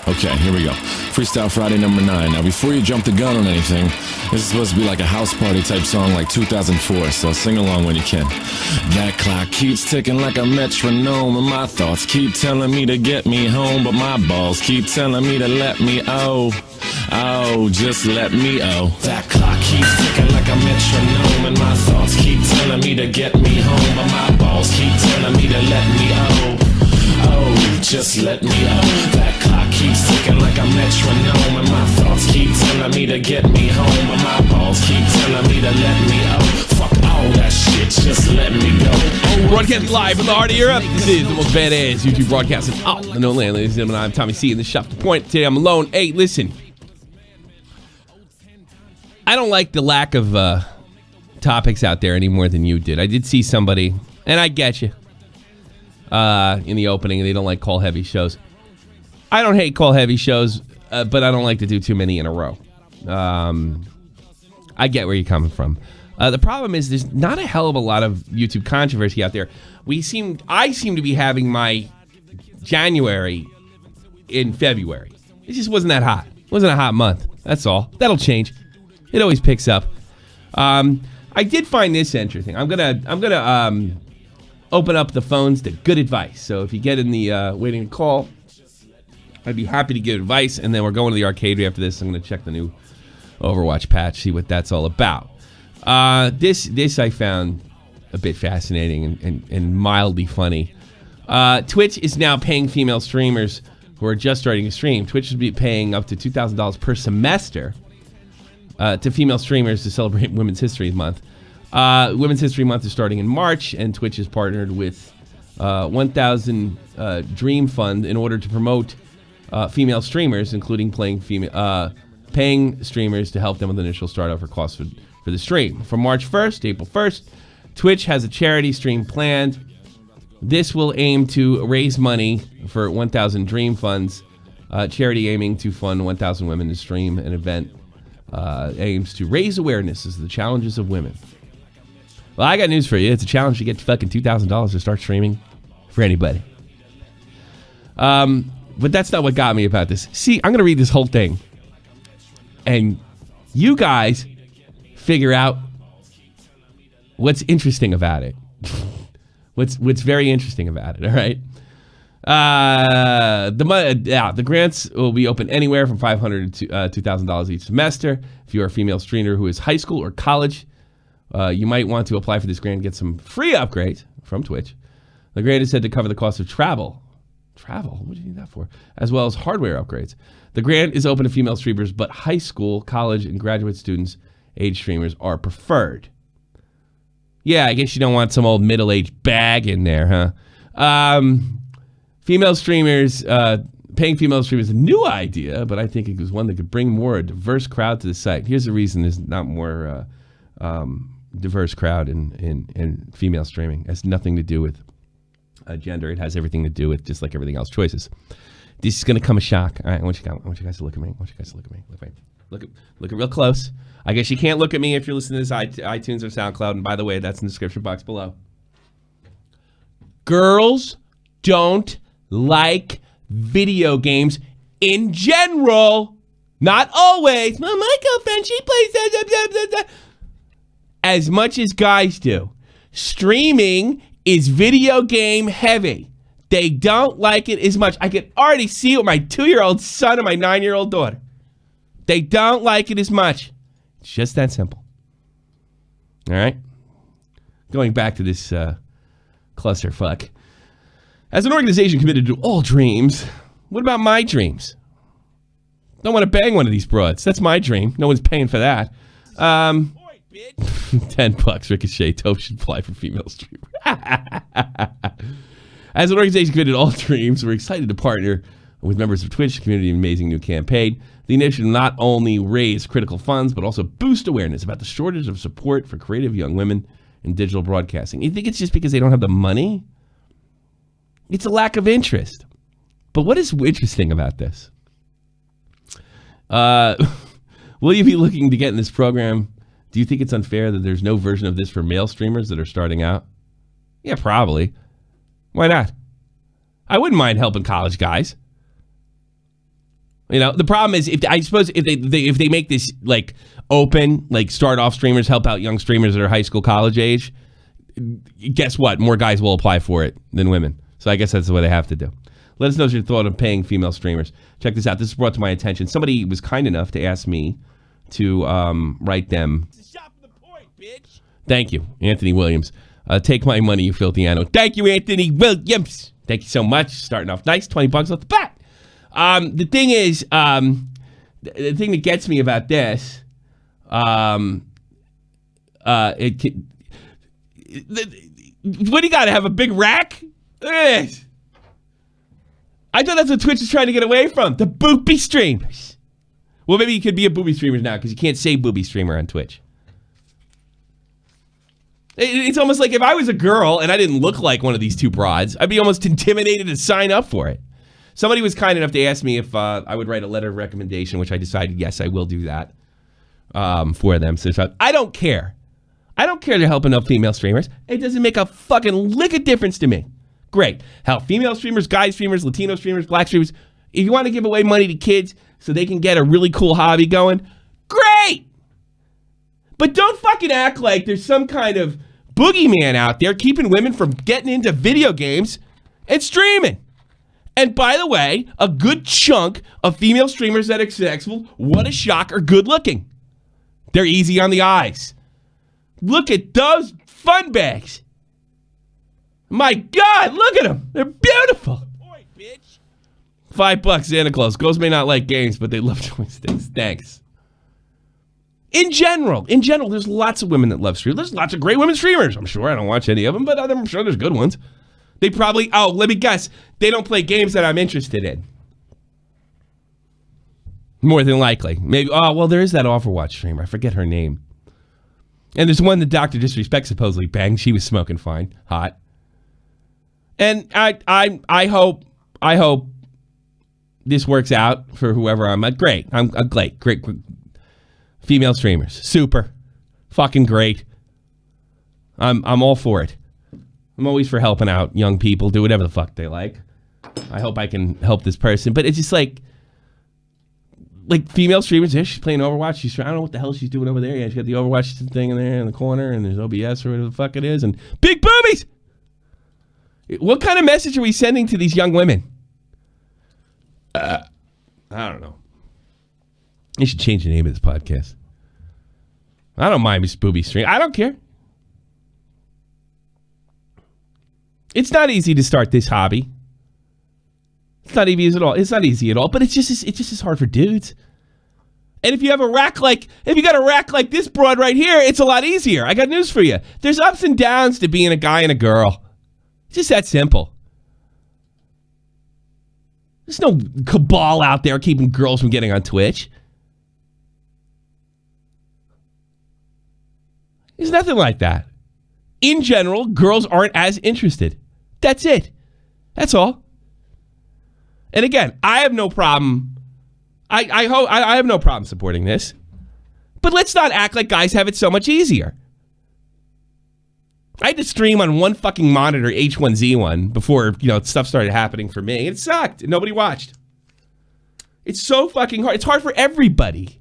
Okay, here we go. Freestyle Friday number 9. Now, before you jump the gun on anything, this is supposed to be like a house party type song like 2004, so sing along when you can. That clock keeps ticking like a metronome, and my thoughts keep telling me to get me home, but my balls keep telling me to let me just let me That clock keeps ticking like a metronome, and my thoughts keep telling me to get me home, but my balls keep telling me to let me just let me That clock keeps ticking like a metronome, and my thoughts keep telling me to get me home, but my balls keep telling me to let me Fuck all that shit, just let me go. Broadcast live from the heart of Europe. This is the most badass YouTube broadcasting out in the land, ladies and gentlemen. I'm Tommy C in the shop. The point today, I'm alone. Hey, listen. I don't like the lack of topics out there any more than you did. I did see somebody, and I get you. In the opening, they don't like call heavy shows. I don't hate call heavy shows, but I don't like to do too many in a row. I get where you're coming from. The problem is there's not a hell of a lot of YouTube controversy out there. I seem to be having my January in February. It just wasn't that hot. It wasn't a hot month. That's all. That'll change. It always picks up. I did find this interesting. I'm gonna open up the phones to good advice. So if you get in the waiting to call, I'd be happy to give advice. And then we're going to the arcade after this. I'm going to check the new Overwatch patch, see what that's all about. This I found a bit fascinating and mildly funny. Twitch is now paying female streamers who are just starting to stream. Twitch will be paying up to $2,000 per semester to female streamers to celebrate Women's History Month. Women's History Month is starting in March, and Twitch has partnered with 1,000 Dream Fund in order to promote female streamers, including paying streamers to help them with the initial startup for costs for the stream. From March 1st to April 1st, Twitch has a charity stream planned. This will aim to raise money for 1,000 Dream Funds, charity aiming to fund 1,000 women to stream. An event aims to raise awareness of the challenges of women. Well, I got news for you. It's a challenge to get fucking $2,000 to start streaming for anybody. But that's not what got me about this. See, I'm going to read this whole thing. And you guys figure out what's interesting about it. what's very interesting about it, all right? The grants will be open anywhere from $500 to $2,000 each semester. If you are a female streamer who is high school or college, you might want to apply for this grant and get some free upgrades from Twitch. The grant is said to cover the cost of travel. Travel? What do you need that for? As well as hardware upgrades. The grant is open to female streamers, but high school, college, and graduate students, age streamers are preferred. Yeah, I guess you don't want some old middle-aged bag in there, huh? Female streamers, paying female streamers is a new idea, but I think it was one that could bring more a diverse crowd to the site. Here's the reason there's not more diverse crowd in female streaming. It has nothing to do with gender. It has everything to do with, just like everything else, choices. This is going to come a shock. All right, I want you guys to look at me. Look at real close. I guess you can't look at me if you're listening to this iTunes or SoundCloud. And by the way, that's in the description box below. Girls don't like video games in general. Not always. My girlfriend, she plays as much as guys do. Streaming is video game heavy. They don't like it as much. I can already see it with my 2-year-old son and my 9-year-old daughter. They don't like it as much. It's just that simple. All right? Going back to this clusterfuck. As an organization committed to all dreams, what about my dreams? Don't want to bang one of these broads. That's my dream. No one's paying for that. $10, Ricochet. Tobes should fly for female streamer. As an organization committed to all dreams, we're excited to partner with members of Twitch community in an amazing new campaign. The initiative not only raise critical funds, but also boost awareness about the shortage of support for creative young women in digital broadcasting. You think it's just because they don't have the money? It's a lack of interest. But what is interesting about this? Will you be looking to get in this program? Do you think it's unfair that there's no version of this for male streamers that are starting out? Yeah, probably. Why not? I wouldn't mind helping college guys. You know, the problem is if they make this like open, like start off streamers, help out young streamers that are high school, college age, guess what? More guys will apply for it than women. So I guess that's what they have to do. Let us know your thought on paying female streamers. Check this out. This is brought to my attention. Somebody was kind enough to ask me to write them. It's a shot from the point, bitch. Thank you, Anthony Williams. Take my money, you filthy animal. Thank you, Anthony Williams. Thank you so much. Starting off nice, $20 off the bat. The thing is, the thing that gets me about this, what do you got to have a big rack? Look at this. I thought that's what Twitch is trying to get away from. The booby streamers. Well, maybe you could be a booby streamer now because you can't say booby streamer on Twitch. It's almost like if I was a girl and I didn't look like one of these two broads, I'd be almost intimidated to sign up for it. Somebody was kind enough to ask me if I would write a letter of recommendation, which I decided, yes, I will do that for them. So I don't care. I don't care to help enough female streamers. It doesn't make a fucking lick of difference to me. Great. Help female streamers, guy streamers, Latino streamers, black streamers. If you want to give away money to kids so they can get a really cool hobby going, great. But don't fucking act like there's some kind of boogeyman out there keeping women from getting into video games and streaming. And by the way, a good chunk of female streamers that are successful, what a shock, are good looking. They're easy on the eyes. Look at those fun bags. My God, look at them. They're beautiful. Boy, bitch. $5, Santa Claus. Girls may not like games, but they love joysticks. Thanks. In general, there's lots of women that love streamers. There's lots of great women streamers. I'm sure I don't watch any of them, but I'm sure there's good ones. They probably, let me guess, they don't play games that I'm interested in. More than likely. Maybe, there is that Overwatch streamer. I forget her name. And there's one that Dr. Disrespect supposedly banged. She was smoking fine. Hot. And I hope this works out for whoever I'm at. Great. I'm great. Great. Female streamers. Super. Fucking great. I'm all for it. I'm always for helping out young people, do whatever the fuck they like. I hope I can help this person. But it's just like female streamers, yeah, she's playing Overwatch. I don't know what the hell she's doing over there. Yeah, she's got the Overwatch thing in there in the corner, and there's OBS or whatever the fuck it is, and big boobies! What kind of message are we sending to these young women? I don't know. You should change the name of this podcast. I don't mind Miss Booby Stream. I don't care. It's not easy to start this hobby. It's not easy at all. It's not easy at all, but it's just as hard for dudes. And if you have a rack if you got a rack like this broad right here, it's a lot easier. I got news for you. There's ups and downs to being a guy and a girl. It's just that simple. There's no cabal out there keeping girls from getting on Twitch. There's nothing like that. In general, girls aren't as interested. That's it. That's all. And again, I have no problem. I have no problem supporting this. But let's not act like guys have it so much easier. I had to stream on one fucking monitor, H1Z1, before stuff started happening for me. It sucked. Nobody watched. It's so fucking hard. It's hard for everybody.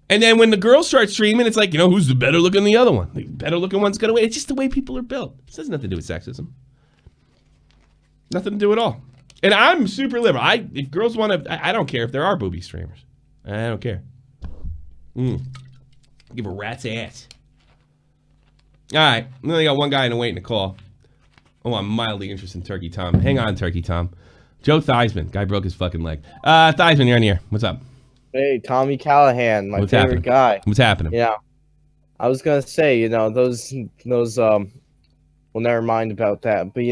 And then when the girls start streaming, it's like, who's the better looking than the other one? The better looking one's going to win. It's just the way people are built. It has nothing to do with sexism. Nothing to do at all. And I'm super liberal. If girls want to, I don't care if there are booby streamers. I don't care. Give a rat's ass. All right. We only got one guy waiting to call. Oh, I'm mildly interested in Turkey Tom. Hang on, Turkey Tom. Joe Theismann. Guy broke his fucking leg. Theismann, you're in here. What's up? Hey, Tommy Callahan, my favorite guy. What's happening? Yeah. I was going to say, those, well, never mind about that. But,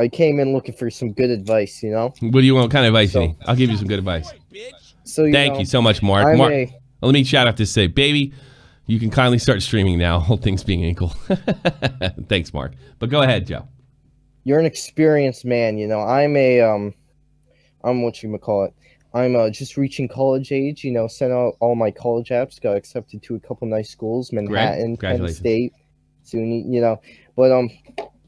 I came in looking for some good advice, What do you want? What kind of advice you need? I'll give you some good advice. So, Thank you so much, Mark. Let me shout out to say, baby, you can kindly start streaming now, all things being equal. Thanks, Mark. But go ahead, Joe. You're an experienced man, I'm whatchamacallit. I'm just reaching college age, sent out all my college apps, got accepted to a couple nice schools, Manhattan, Penn State, soon, but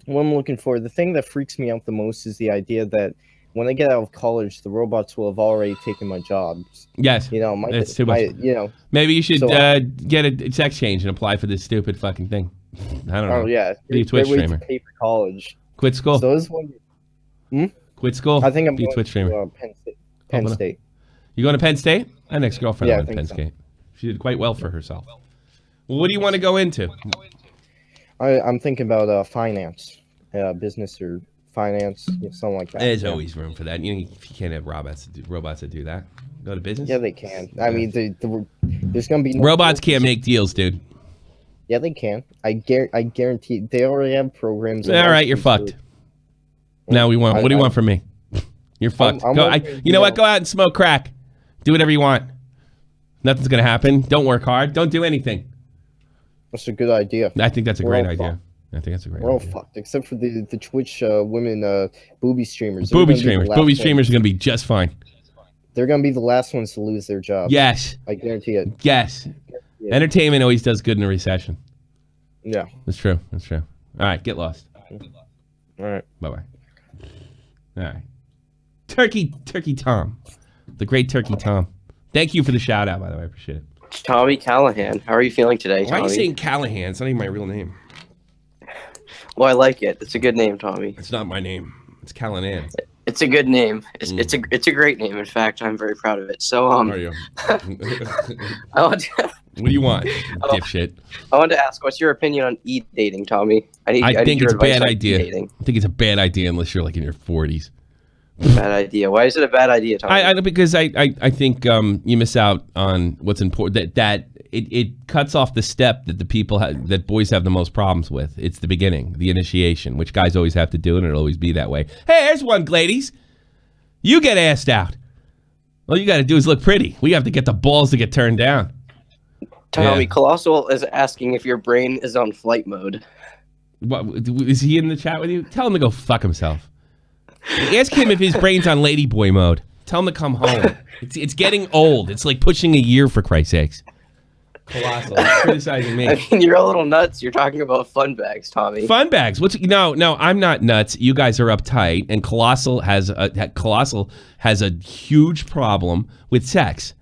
what I'm looking for, the thing that freaks me out the most is the idea that when I get out of college, the robots will have already taken my jobs. Yes. You know, That's too much. Maybe you should get a sex change and apply for this stupid fucking thing. I don't know. Oh yeah, Be a Twitch streamer. To pay for college. Quit school. So this one. Quit school. I think I'm Be a going Twitch streamer. to Penn State. You going to Penn State? My next girlfriend went to Penn so. State. She did quite well for herself. Well, what do you want to go into? I'm thinking about finance, business or finance, something like that. There's always room for that. You can't have robots that do that. Go to business? Yeah, they can. I mean, there's going to be... Robots can't make deals, dude. Yeah, they can. I guarantee. They already have programs. All right, you're fucked. Now what do you want from me? You're fucked. You know what? Go out and smoke crack. Do whatever you want. Nothing's going to happen. Don't work hard. Don't do anything. That's a good idea. I think that's a great idea. I think that's a great idea. We're all fucked, except for the Twitch women booby streamers. Booby streamers are going to be just fine. They're going to be the last ones to lose their jobs. Yes. I guarantee it. Yes. Yeah. Entertainment always does good in a recession. Yeah. That's true. That's true. All right, get lost. All right. Bye-bye. All right. Turkey Tom. The great Turkey Tom. Thank you for the shout out, by the way. I appreciate it. Tommy Callahan. How are you feeling today, Tommy? Why are you saying Callahan? It's not even my real name. Well, I like it. It's a good name, Tommy. It's not my name. It's Callahan. It's a good name. It's a great name. In fact, I'm very proud of it. So How are you? what do you want, dipshit? I wanted to ask, what's your opinion on dating, Tommy? I think it's a bad idea. I think it's a bad idea unless you're like in your 40s. Bad idea. Why is it a bad idea, Tommy? Because I think you miss out on what's important. That it cuts off the step that the people that boys have the most problems with. It's the beginning, the initiation, which guys always have to do, and it'll always be that way. Hey, there's one, ladies. You get asked out. All you got to do is look pretty. We have to get the balls to get turned down. Tommy, Colossal is asking if your brain is on flight mode. What, is he in the chat with you? Tell him to go fuck himself. Ask him if his brain's on ladyboy mode. Tell him to come home. It's getting old. It's like pushing a year, for Christ's sakes. Colossal, criticizing me. I mean, you're a little nuts. You're talking about fun bags, Tommy. Fun bags? No, I'm not nuts. You guys are uptight, and Colossal has a huge problem with sex.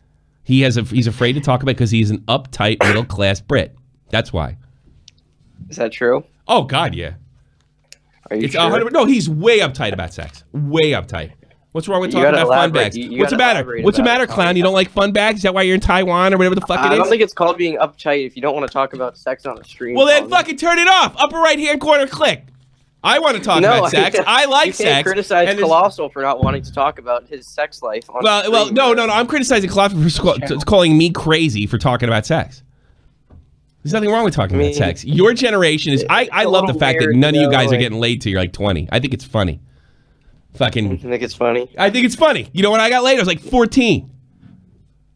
He's afraid to talk about it because he's an uptight middle class Brit. That's why. Is that true? Oh God, yeah. Are you sure? No, he's way uptight about sex. Way uptight. What's wrong with talking about fun bags? What's the matter? What's the matter, clown? You don't like fun bags? Is that why you're in Taiwan or whatever the fuck it is? I don't think it's called being uptight if you don't want to talk about sex on a stream. Well, then fucking turn it off. Upper right-hand corner, click. I want to talk about sex. I like sex. You can't criticize Colossal for not wanting to talk about his sex life on stream. No. I'm criticizing Colossal for calling me crazy for talking about sex. There's nothing wrong with talking about sex. Your generation is... I love the fact that none of you guys are getting laid till you're like 20. I think it's funny. Fucking... You think it's funny? I think it's funny. You know when I got laid? I was like 14.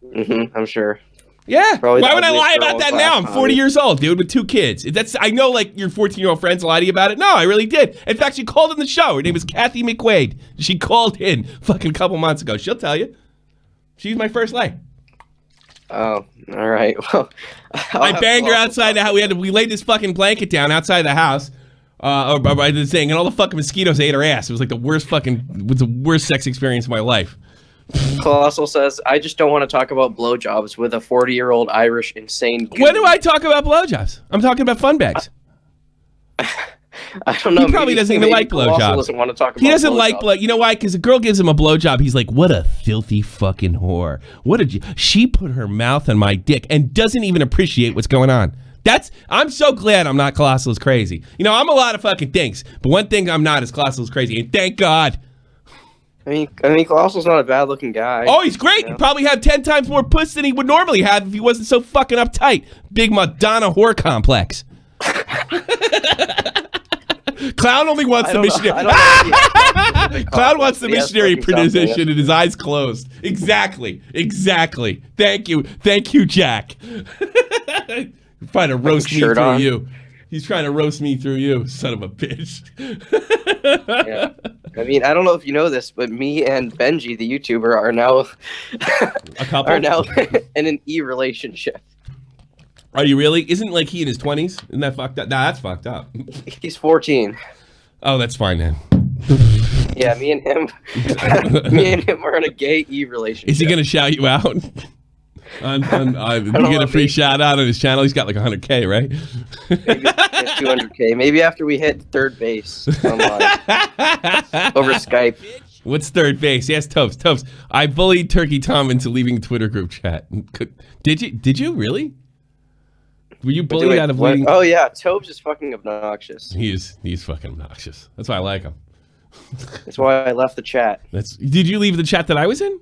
Mm-hmm, I'm sure. Yeah. Probably why would I lie about that now? I'm 40 years old, dude, with 2 kids. I know, like, your 14-year-old friends lie to you about it. No, I really did. In fact, she called in the show. Her name was Kathy McQuaid. She called in fucking a couple months ago. She'll tell you. She's my first lay. Oh, all right. Well, I banged her outside the house. We laid this fucking blanket down outside the house, or by the thing, and all the fucking mosquitoes ate her ass. It was like the worst sex experience of my life. Colossal says, I just don't want to talk about blowjobs with a 40-year-old Irish insane goon. When do I talk about blowjobs? I'm talking about fun bags. I don't know. He probably doesn't even like blowjobs. Doesn't want to talk about he doesn't blowjobs. like blow. You know why? Because a girl gives him a blowjob. He's like, "What a filthy fucking whore! What did you?" She put her mouth on my dick and doesn't even appreciate what's going on. I'm so glad I'm not Colossal is crazy. You know, I'm a lot of fucking things, but one thing I'm not is Colossal is crazy, and thank God. I mean, Colossal's not a bad-looking guy. Oh, he's great. Yeah. He'd probably have 10 times more puss than he would normally have if he wasn't so fucking uptight. Big Madonna whore complex. Clown only wants the missionary. Clown wants the missionary position and his eyes closed. Exactly. Thank you, Jack. Trying to roast me through you. He's trying to roast me through you, son of a bitch. Yeah. I mean, I don't know if you know this, but me and Benji, the YouTuber, are now a couple. Are now in an relationship. Are you really? Isn't like he in his 20s? Isn't that fucked up? Nah, that's fucked up. He's 14. Oh, that's fine then. Yeah, me and him are in a gay Eve relationship. Is he gonna shout you out? You get a free shout out on his channel. He's got like 100K, right? Maybe 200K. Maybe after we hit third base online over Skype. What's third base? Yes, Tobes. Tobes, I bullied Turkey Tom into leaving Twitter group chat. Did you really? Were you bullied out of leaving? Oh yeah, Tobes is fucking obnoxious. He's fucking obnoxious. That's why I like him. That's why I left the chat. Did you leave the chat that I was in?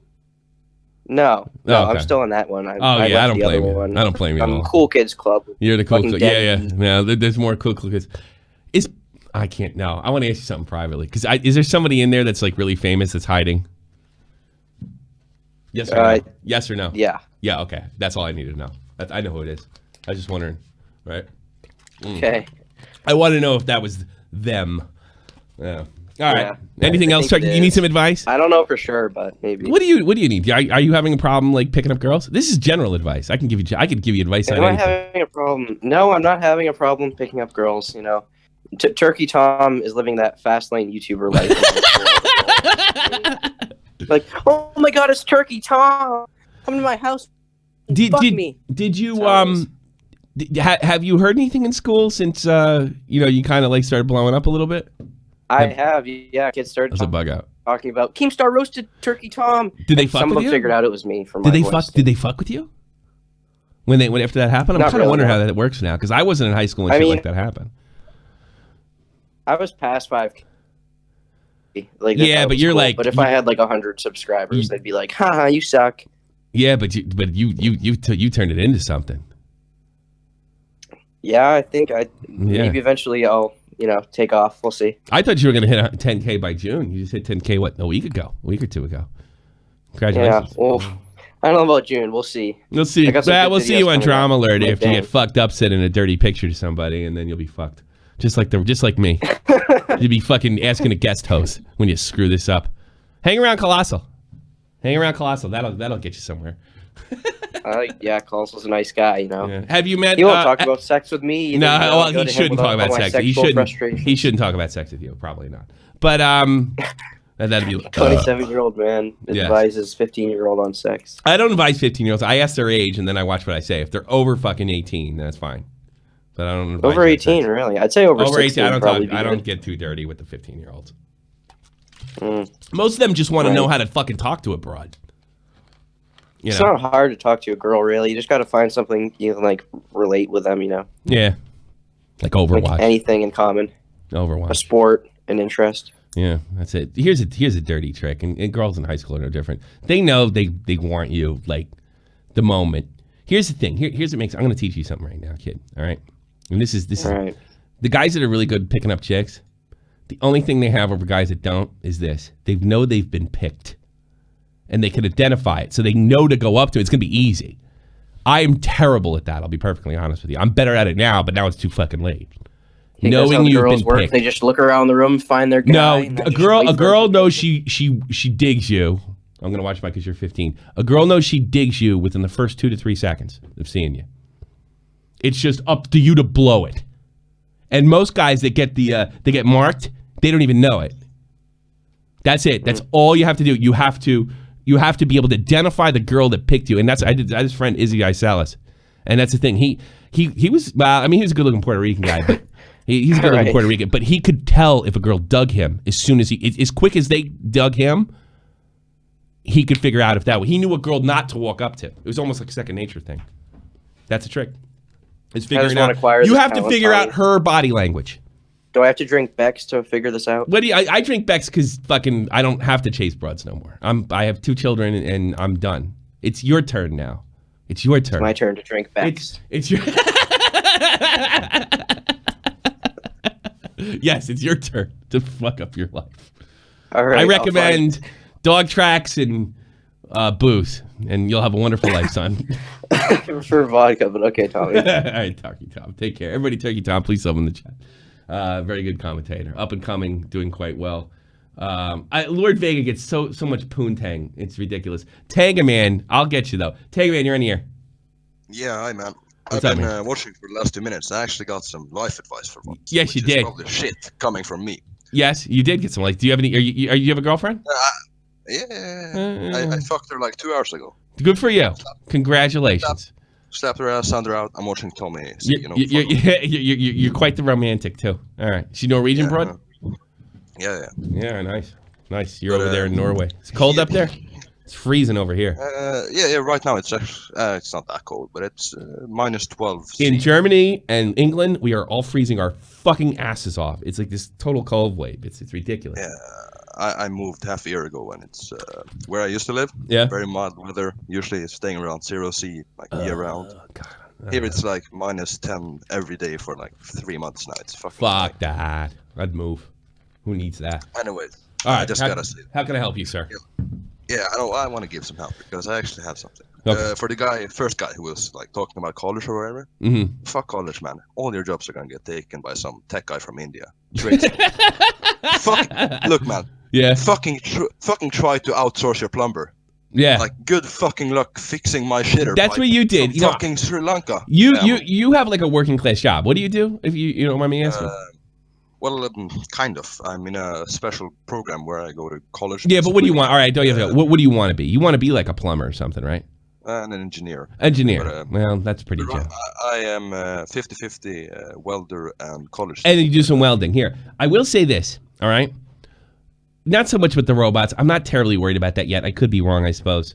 No, okay. I'm still in that one. I don't blame you. I don't blame you at all. I'm Cool Kids Club. You're the cool kid. Yeah. There's more cool kids. I can't. No, I want to ask you something privately. Because is there somebody in there that's like really famous that's hiding? Yes or no? Yes or no? Yeah. Yeah. Okay. That's all I need to know. I know who it is. I was just wondering. Right. Okay. I want to know if that was them. Yeah. All right. Yeah. Anything else? Chuck? You need some advice? I don't know for sure, but maybe. What do you need? Are you having a problem like picking up girls? This is general advice. I could give you advice on anything. Am I having a problem? No, I'm not having a problem picking up girls. You know, Turkey Tom is living that fast lane YouTuber life. Like, oh my God, it's Turkey Tom. Come to my house. Fuck me. Did you have you heard anything in school since you kind of like started blowing up a little bit? I have, yeah. Kids started talking about Keemstar roasted Turkey Tom. Did they fuck with you? Some of them figured out it was me. Did they fuck with you? When after that happened, I'm kind of wondering how that works now because I wasn't in high school when shit like that happened. I was past 5K. Like yeah, but you're cool. Like, but if I had like 100 subscribers, they'd be like, "Haha, you suck." Yeah, but you turned it into something. Yeah, I think maybe eventually I'll take off. We'll see. I thought you were going to hit 10K by June. You just hit 10K, a week or two ago. Congratulations. Yeah, well, I don't know about June. We'll see. We'll see. We'll see you on Drama Alert after you get fucked up sending a dirty picture to somebody, and then you'll be fucked. Just like me. You'd be fucking asking a guest host when you screw this up. Hang around Colossal. That'll get you somewhere. Yeah, Colossal's a nice guy, Yeah. Have you met? He won't talk about sex with me. No, well, he shouldn't talk about sex. He shouldn't talk about sex with you. Probably not. But that'd be 27-year-old man advises 15-year-old on sex. I don't advise 15-year-olds. I ask their age and then I watch what I say. If they're over fucking 18, that's fine. But I don't advise over 18, really. I'd say over 16. 18. I don't get too dirty with the 15-year-olds. Most of them just want to know how to fucking talk to a broad. It's not hard to talk to a girl, really. You just got to find something you can like relate with them, Yeah, like Overwatch. Like anything in common. Overwatch. A sport, an interest. Yeah, that's it. Here's a dirty trick, and girls in high school are no different. They know they want you like the moment. Here's the thing. Here's what makes. I'm going to teach you something right now, kid. All right, and this is right. The guys that are really good at picking up chicks. The only thing they have over guys that don't is this: they know they've been picked. And they can identify it, so they know to go up to it. It's going to be easy. I am terrible at that. I'll be perfectly honest with you. I'm better at it now, but now it's too fucking late. Knowing you've been picked. They just look around the room, find their guy. No, a girl knows she digs you. I'm going to watch because you're 15. A girl knows she digs you within the first 2 to 3 seconds of seeing you. It's just up to you to blow it. And most guys that get they get marked, they don't even know it. That's it. That's all you have to do. You have to be able to identify the girl that picked you, and I had his friend Izzy Isalis, and that's the thing. He was he was a good looking Puerto Rican guy, but he's a good looking Puerto Rican. But he could tell if a girl dug him as soon as as quick as they dug him. He could figure out if that way. He knew a girl not to walk up to. It was almost like a second nature thing. That's a trick. It's figuring out. You have to figure out her body language. Do I have to drink Beck's to figure this out? I drink Beck's because fucking I don't have to chase broads no more. I have 2 children and I'm done. It's your turn now. It's your turn. It's my turn to drink Beck's. It's your. Yes, it's your turn to fuck up your life. All right. I recommend dog tracks and booze, and you'll have a wonderful life, son. I prefer vodka, but okay, Tommy. All right, Turkey Tom. Take care. Everybody, Turkey Tom, please sub in the chat. Very good commentator, up and coming, doing quite well. Lord Vega gets so much poontang, it's ridiculous. Tangaman, I'll get you though. Tangaman, you're in here. Yeah, hi man. What's I've up, been watching for the last 2 minutes. I actually got some life advice for once. Yes, you did. Probably shit coming from me. Yes, you did get some likes. Do you have any? Are you have a girlfriend? Yeah. I fucked her like 2 hours ago. Good for you. Congratulations. Slapped her ass, sent her out. I'm watching Tommy. So, You're quite the romantic too. All right. She Norwegian broad? Yeah. Yeah, nice. You're over there in Norway. It's cold up there? It's freezing over here. Yeah. Right now it's not that cold, but it's minus 12. In Germany and England, we are all freezing our fucking asses off. It's like this total cold wave. It's ridiculous. Yeah. I moved half a year ago, and it's where I used to live. Yeah. Very mild weather. Usually it's staying around 0 C like year round. God. Here it's like minus 10 every day for like 3 months now. It's fucking. Fuck that. I'd move. Who needs that? Anyways, all right. I just gotta say. How can I help you, sir? Yeah, I want to give some help because I actually have something. Okay. For the first guy who was like talking about college or whatever. Mm-hmm. Fuck college, man. All your jobs are gonna get taken by some tech guy from India. Tricks. Look, man. Yeah. Fucking try to outsource your plumber. Yeah. Like good fucking luck fixing my shitter. That's what you did. From fucking Sri Lanka. You have like a working class job. What do you do? If you don't mind me asking. Well, kind of. I'm in a special program where I go to college. Yeah, but what do you want? All right, don't you have what do you want to be? You want to be like a plumber or something, right? An engineer. Engineer. Well, that's pretty good. I am 50-50 welder and college. And then you do some welding. Here, I will say this, all right? Not so much with the robots. I'm not terribly worried about that yet. I could be wrong, I suppose.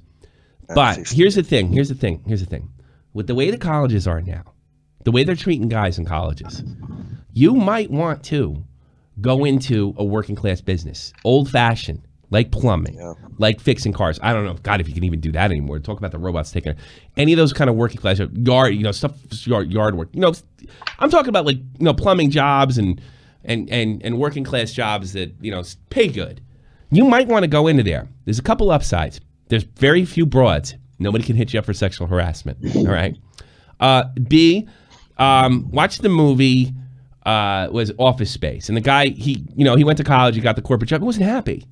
But here's the thing. With the way the colleges are now, the way they're treating guys in colleges, you might want to go into a working class business, old-fashioned, like plumbing, like fixing cars. I don't know, God, if you can even do that anymore. Talk about the robots taking any of those kind of working class yard work. I'm talking about like plumbing jobs and working class jobs that pay good. You might want to go into there. There's a couple upsides. There's very few broads. Nobody can hit you up for sexual harassment. All right. B, watch the movie. Was Office Space, and the guy he went to college, he got the corporate job, he wasn't happy,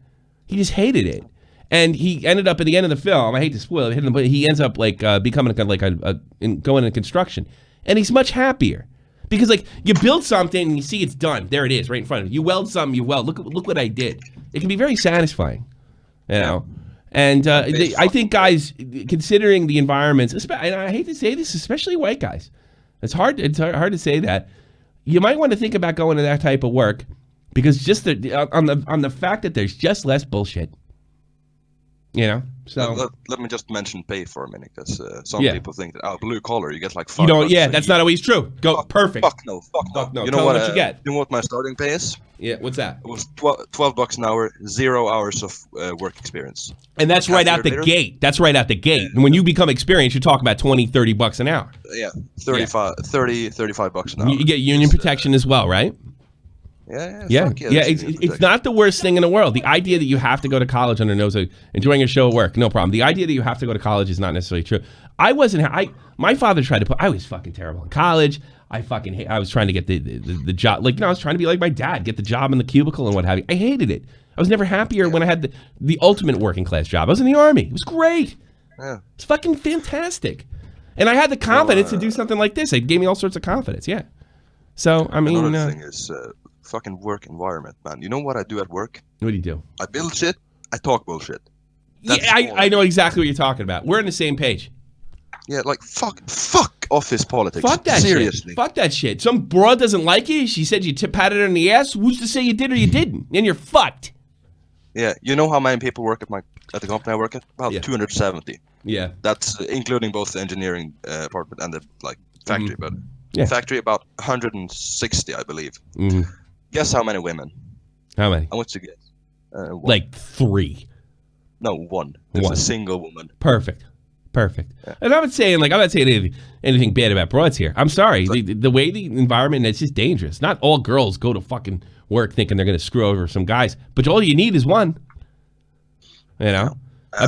he just hated it, and he ended up at the end of the film. I hate to spoil it, but he ends up like becoming going into construction, and he's much happier because like you build something and you see it's done, there it is, right in front of you. You weld something, you weld. Look what I did. It can be very satisfying, And I think guys, considering the environments, and I hate to say this, especially white guys, it's hard to say that. You might want to think about going to that type of work because just on the fact that there's just less bullshit. So let me just mention pay for a minute because some people think that blue collar you get like $5. That's not always true. Perfect. Fuck no. You know what you get? You know what my starting pay is? Yeah, what's that? It was $12 an hour, 0 hours of work experience. And that's right out the gate. That's right out the gate. And when you become experienced, you're talking about $20-$30 an hour. Yeah, $35 an hour. You get union protection as well, right? Yeah. It's not the worst thing in the world. The idea that you have to go to college under nose enjoying a show at work, no problem. The idea that you have to go to college is not necessarily true. My father tried to I was fucking terrible in college. I was trying to get the job. I was trying to be like my dad, get the job in the cubicle and what have you. I hated it. I was never happier when I had the ultimate working class job. I was in the Army. It was great. Yeah. It's fucking fantastic. And I had the confidence to do something like this. It gave me all sorts of confidence. Yeah. So, I mean. Another thing is fucking work environment, man. You know what I do at work? What do you do? I build shit. I talk bullshit. I know exactly what you're talking about. We're on the same page. Yeah, like fuck office politics. Fuck that Seriously. shit. Fuck that shit. Some broad doesn't like you. She said you patted her in the ass. Who's to say you did or you didn't? And you're fucked. Yeah, you know how many people work at the company I work at? About 270. Yeah. That's including both the engineering department and the factory. Mm-hmm. But factory about 160, I believe. Mm-hmm. Guess how many women? How many? I want to guess. Like 3. No, 1. There's a single woman. Perfect. Yeah. And I'm not saying anything bad about broads here. I'm sorry. The way the environment, it's just dangerous. Not all girls go to fucking work thinking they're going to screw over some guys, but all you need is one. I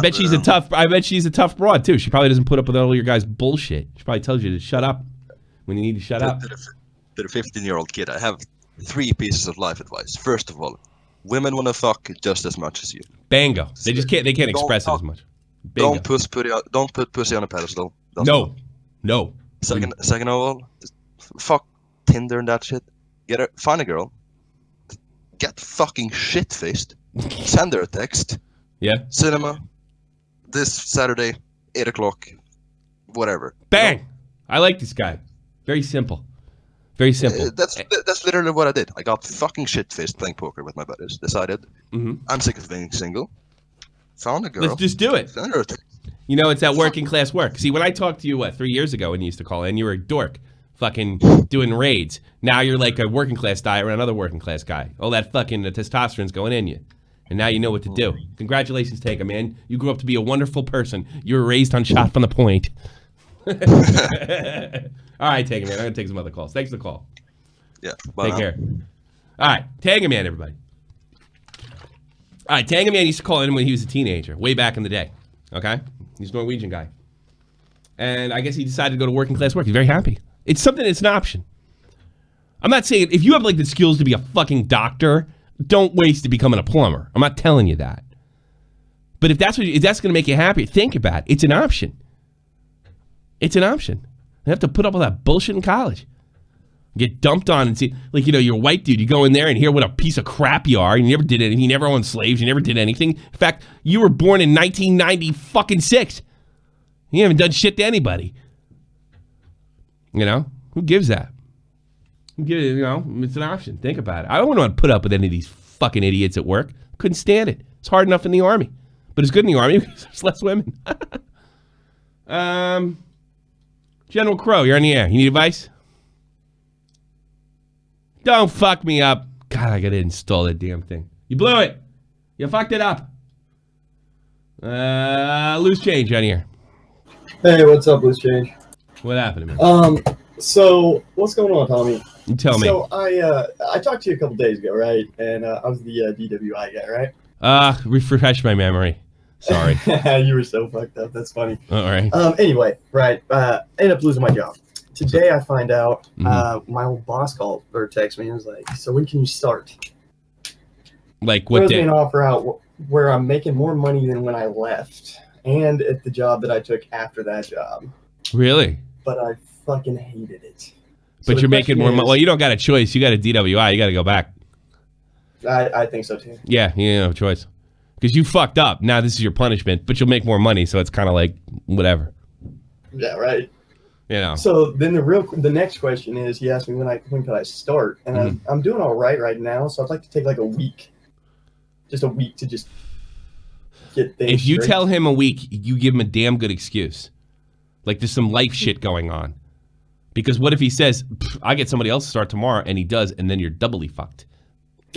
bet she's a tough broad too. She probably doesn't put up with all your guys' bullshit. She probably tells you to shut up when you need to shut up. To the 15-year-old kid, I have 3 pieces of life advice. First of all, women want to fuck just as much as you. Bango. They just can't. They can't express it as much. Bingo. Don't put pussy on a pedestal. No. Second of all, fuck Tinder and that shit. Find a girl. get fucking shit-faced, send her a text, Yeah. cinema, this Saturday, 8 o'clock, whatever. Bang! You know? I like this guy. Very simple. Very simple. That's literally what I did. I got fucking shit-faced playing poker with my buddies. Decided Mhm. I'm sick of being single. Found a girl. Let's just do it. Send her a text. You know, it's that working class work. See, when I talked to you, 3 years ago when you used to call in, you were a dork, fucking doing raids. Now you're like a working class guy or another working class guy. All that fucking testosterone's going in you. And now you know what to do. Congratulations, Tega, man. You grew up to be a wonderful person. You were raised on shot from the point. All right, Tega, man. I'm going to take some other calls. Thanks for the call. Yeah. Take care. All right, Tega, man, everybody. All right, Tega, man used to call in when he was a teenager, way back in the day. Okay? He's a Norwegian guy. And I guess he decided to go to working class work. He's very happy. It's something that's an option. I'm not saying if you have like the skills to be a fucking doctor, don't waste it becoming a plumber. I'm not telling you that. But if that's going to make you happy, think about it. It's an option. It's an option. You have to put up with that bullshit in college. Get dumped on and see, like, you know, you're a white dude. You go in there and hear what a piece of crap you are. You never did anything. You never owned slaves. You never did anything. In fact, you were born in 1996. You haven't done shit to anybody. You know? Who gives that? You know, it's an option. Think about it. I don't want to put up with any of these fucking idiots at work. Couldn't stand it. It's hard enough in the Army. But it's good in the Army because there's less women. General Crow, you're on the air. You need advice? Don't fuck me up. God, I gotta install that damn thing. You blew it. You fucked it up. Loose change on here. Hey, what's up, Loose Change? What happened to me? So what's going on, Tommy? You tell me. So I talked to you a couple days ago, right? And I was the DWI guy, right? Refresh my memory. Sorry. You were so fucked up. That's funny. All right. Anyway, right. Ended up losing my job. Today I find out my old boss called or texted me and was like, "So when can you start?" Like what Throws me day? an offer out where I'm making more money than when I left, and at the job that I took after that job. Really? But I fucking hated it. So But the you're making more question money. is- Well, you don't got a choice. You got a DWI. You got to go back. I think so too. Yeah, you don't have a choice. Because you fucked up. Now this is your punishment, but you'll make more money, so it's kind of like whatever. Yeah, right. You know. So then the next question is, he asked me when could I start, and I'm doing all right now. So I'd like to take like a week, just a week to just get things. If you straight. tell him a week, you give him a damn good excuse. Like there's some life shit going on. Because what if he says, I get somebody else to start tomorrow, and he does, and then you're doubly fucked.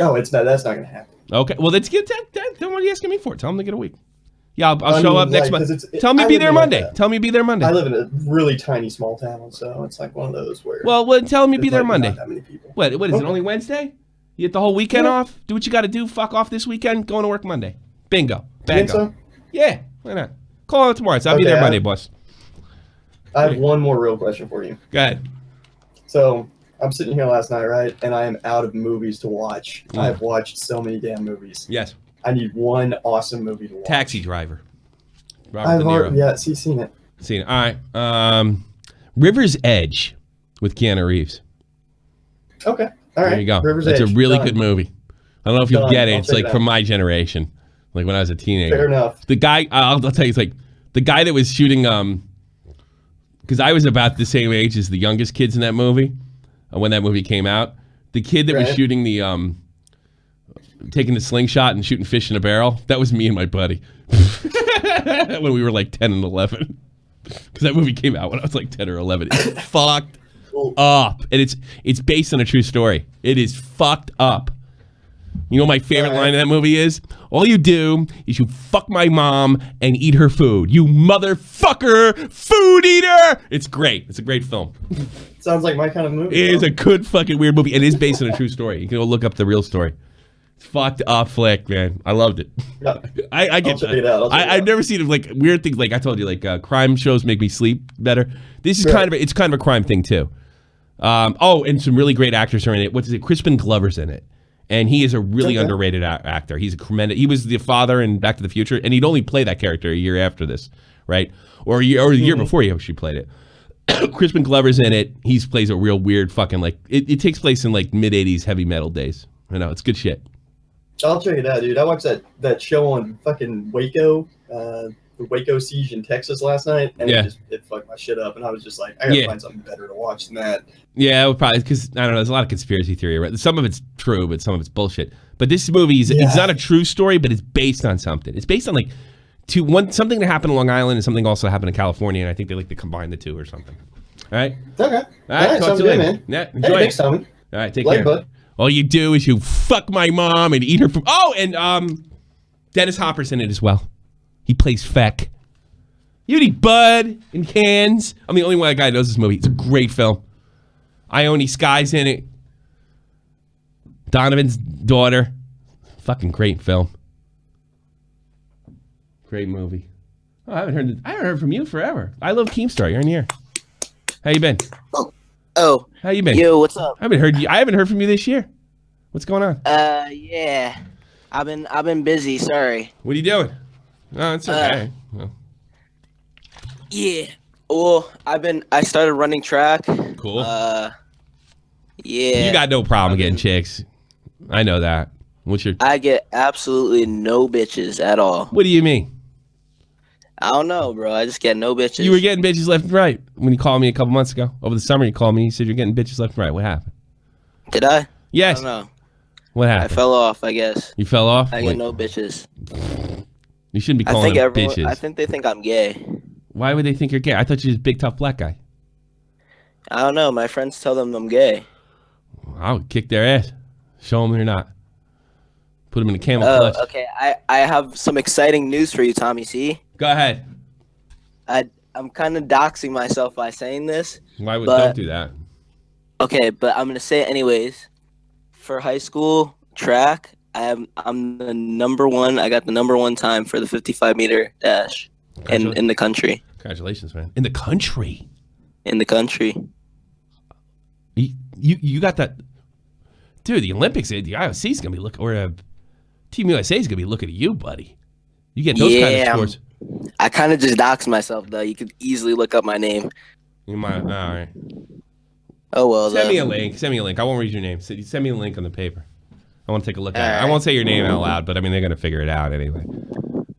Oh, that's not gonna happen. Okay, well, let's get that. Don't what are you asking me for? Tell him to get a week. Yeah, I'll show up next month. Tell me I be live there in Monday. like Tell me be there Monday. I live in a really tiny small town, so it's like one of those where. Well, tell me be there's there like Monday. Not that many people. What is it, Okay. only Wednesday? You get the whole weekend Yeah. off? Do what you got to do. Fuck off this weekend. Going to work Monday. Bingo. You think Bango. so? Yeah, why not? Call out tomorrow. So I'll be Okay, there Monday, boss. I have one more real question for you. Go ahead. So I'm sitting here last night, right, and I am out of movies to watch. Mm. I've watched so many damn movies. Yes. I need one awesome movie to watch. Taxi Driver. Robert I've De Niro. already, yeah, seen it. Seen it. All right. River's Edge with Keanu Reeves. Okay, all right. There you go. River's That's Edge. a really Done. good movie. I don't know if you'll Done. get it. I'll It's check like it from out. my generation, like when I was a teenager. Fair enough. The guy, I'll tell you, it's like the guy that was shooting, because I was about the same age as the youngest kids in that movie when that movie came out. The kid that was Right. shooting the, taking the slingshot and shooting fish in a barrel, that was me and my buddy when we were like 10 and 11. Because that movie came out when I was like 10 or 11. It's fucked up. And it's based on a true story. It is fucked up. You know what my favorite line in that movie is? All you do is you fuck my mom and eat her food. You motherfucker, food eater! It's great. It's a great film. Sounds like my kind of movie. It is a good fucking weird movie. It is based on a true story. You can go look up the real story. It's fucked up flick, man. I loved it. Yeah. I get I'll check it out. I've never seen it, like weird things. Like I told you, like crime shows make me sleep better. This is Right. it's kind of a crime thing too. And some really great actors are in it. What's it? Crispin Glover's in it, and he is a really Okay. underrated actor. He's a tremendous. He was the father in Back to the Future, and he'd only play that character a year after this, right? Or the year before he actually played it. Crispin Glover's in it. He plays a real weird fucking like. It takes place in like mid '80s heavy metal days. I know it's good shit. I'll check it out, dude. I watched that show on fucking Waco, the Waco siege in Texas last night, and it fucked my shit up. And I was just like, I gotta find something better to watch than that. Yeah, it would probably because I don't know. There's a lot of conspiracy theory. Right? Some of it's true, but some of it's bullshit. But this movie is it's not a true story, but it's based on something. It's based on like something that happened in Long Island and something also happened in California, and I think they like to combine the two or something. All right. Okay. All right. Talk to you later, man. Yeah. Enjoy it. All right. Take care. Bud. All you do is you fuck my mom and eat her food. Oh, and Dennis Hopper's in it as well. He plays Feck. You eat Bud in cans. I'm the only one guy that knows this movie. It's a great film. Ione Skye's in it. Donovan's daughter. Fucking great film. Great movie. Oh, I haven't heard from you forever. I love Keemstar. You're in here. How you been? Oh. How you been? Yo, what's up? I haven't heard from you this year. What's going on? Yeah. I've been busy, sorry. What are you doing? No, it's okay. Yeah. Well, I started running track. Cool. Yeah. You got no problem getting chicks. I know that. I get absolutely no bitches at all. What do you mean? I don't know, bro. I just get no bitches. You were getting bitches left and right when you called me a couple months ago. Over the summer, you called me. You said you're getting bitches left and right. What happened? Did I? Yes. I don't know. What happened? I fell off, I guess. You fell off? I get no bitches. You shouldn't be calling them bitches. I think they think I'm gay. Why would they think you're gay? I thought you were just a big, tough black guy. I don't know. My friends tell them I'm gay. I would kick their ass. Show them you're not. Put them in a camel clutch. Okay. I have some exciting news for you, Tommy C. Go ahead. I'm kind of doxing myself by saying this. Don't do that. Okay, but I'm gonna say it anyways. For high school track, I'm the number one. I got the number one time for the 55-meter dash in the country. Congratulations, man! In the country. In the country. You got that, dude. The Olympics, the IOC is gonna be looking, or Team USA is gonna be looking at you, buddy. You get those kind of scores. I kind of just doxed myself though. You could easily look up my name. You might. All right. Oh well. Send me a link. I won't read your name. Send me a link on the paper. I want to take a look at it. I won't say your name out loud, but I mean they're gonna figure it out anyway.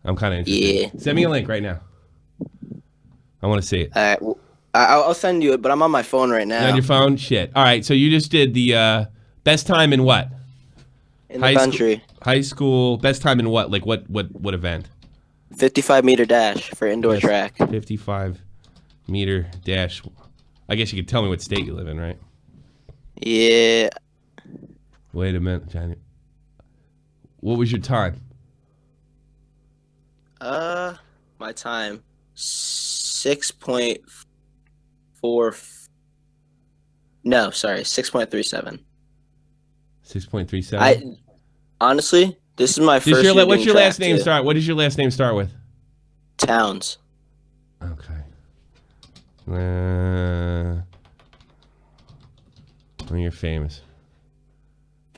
I'm kind of interested. Yeah. Send me a link right now. I want to see it. All right. Well, I'll send you it, but I'm on my phone right now. You on your phone? Shit. All right. So you just did the best time in what? In the country. High school. Best time in what? Like what event? 55-meter dash for indoor track. 55-meter dash. I guess you could tell me what state you live in, right? Yeah. Wait a minute, Johnny. What was your time? My time 6.4. No, sorry, 6.37. 6.37. Honestly, this is my first. What's your last name start? What does your last name start with? Towns. Okay. Well, you're famous.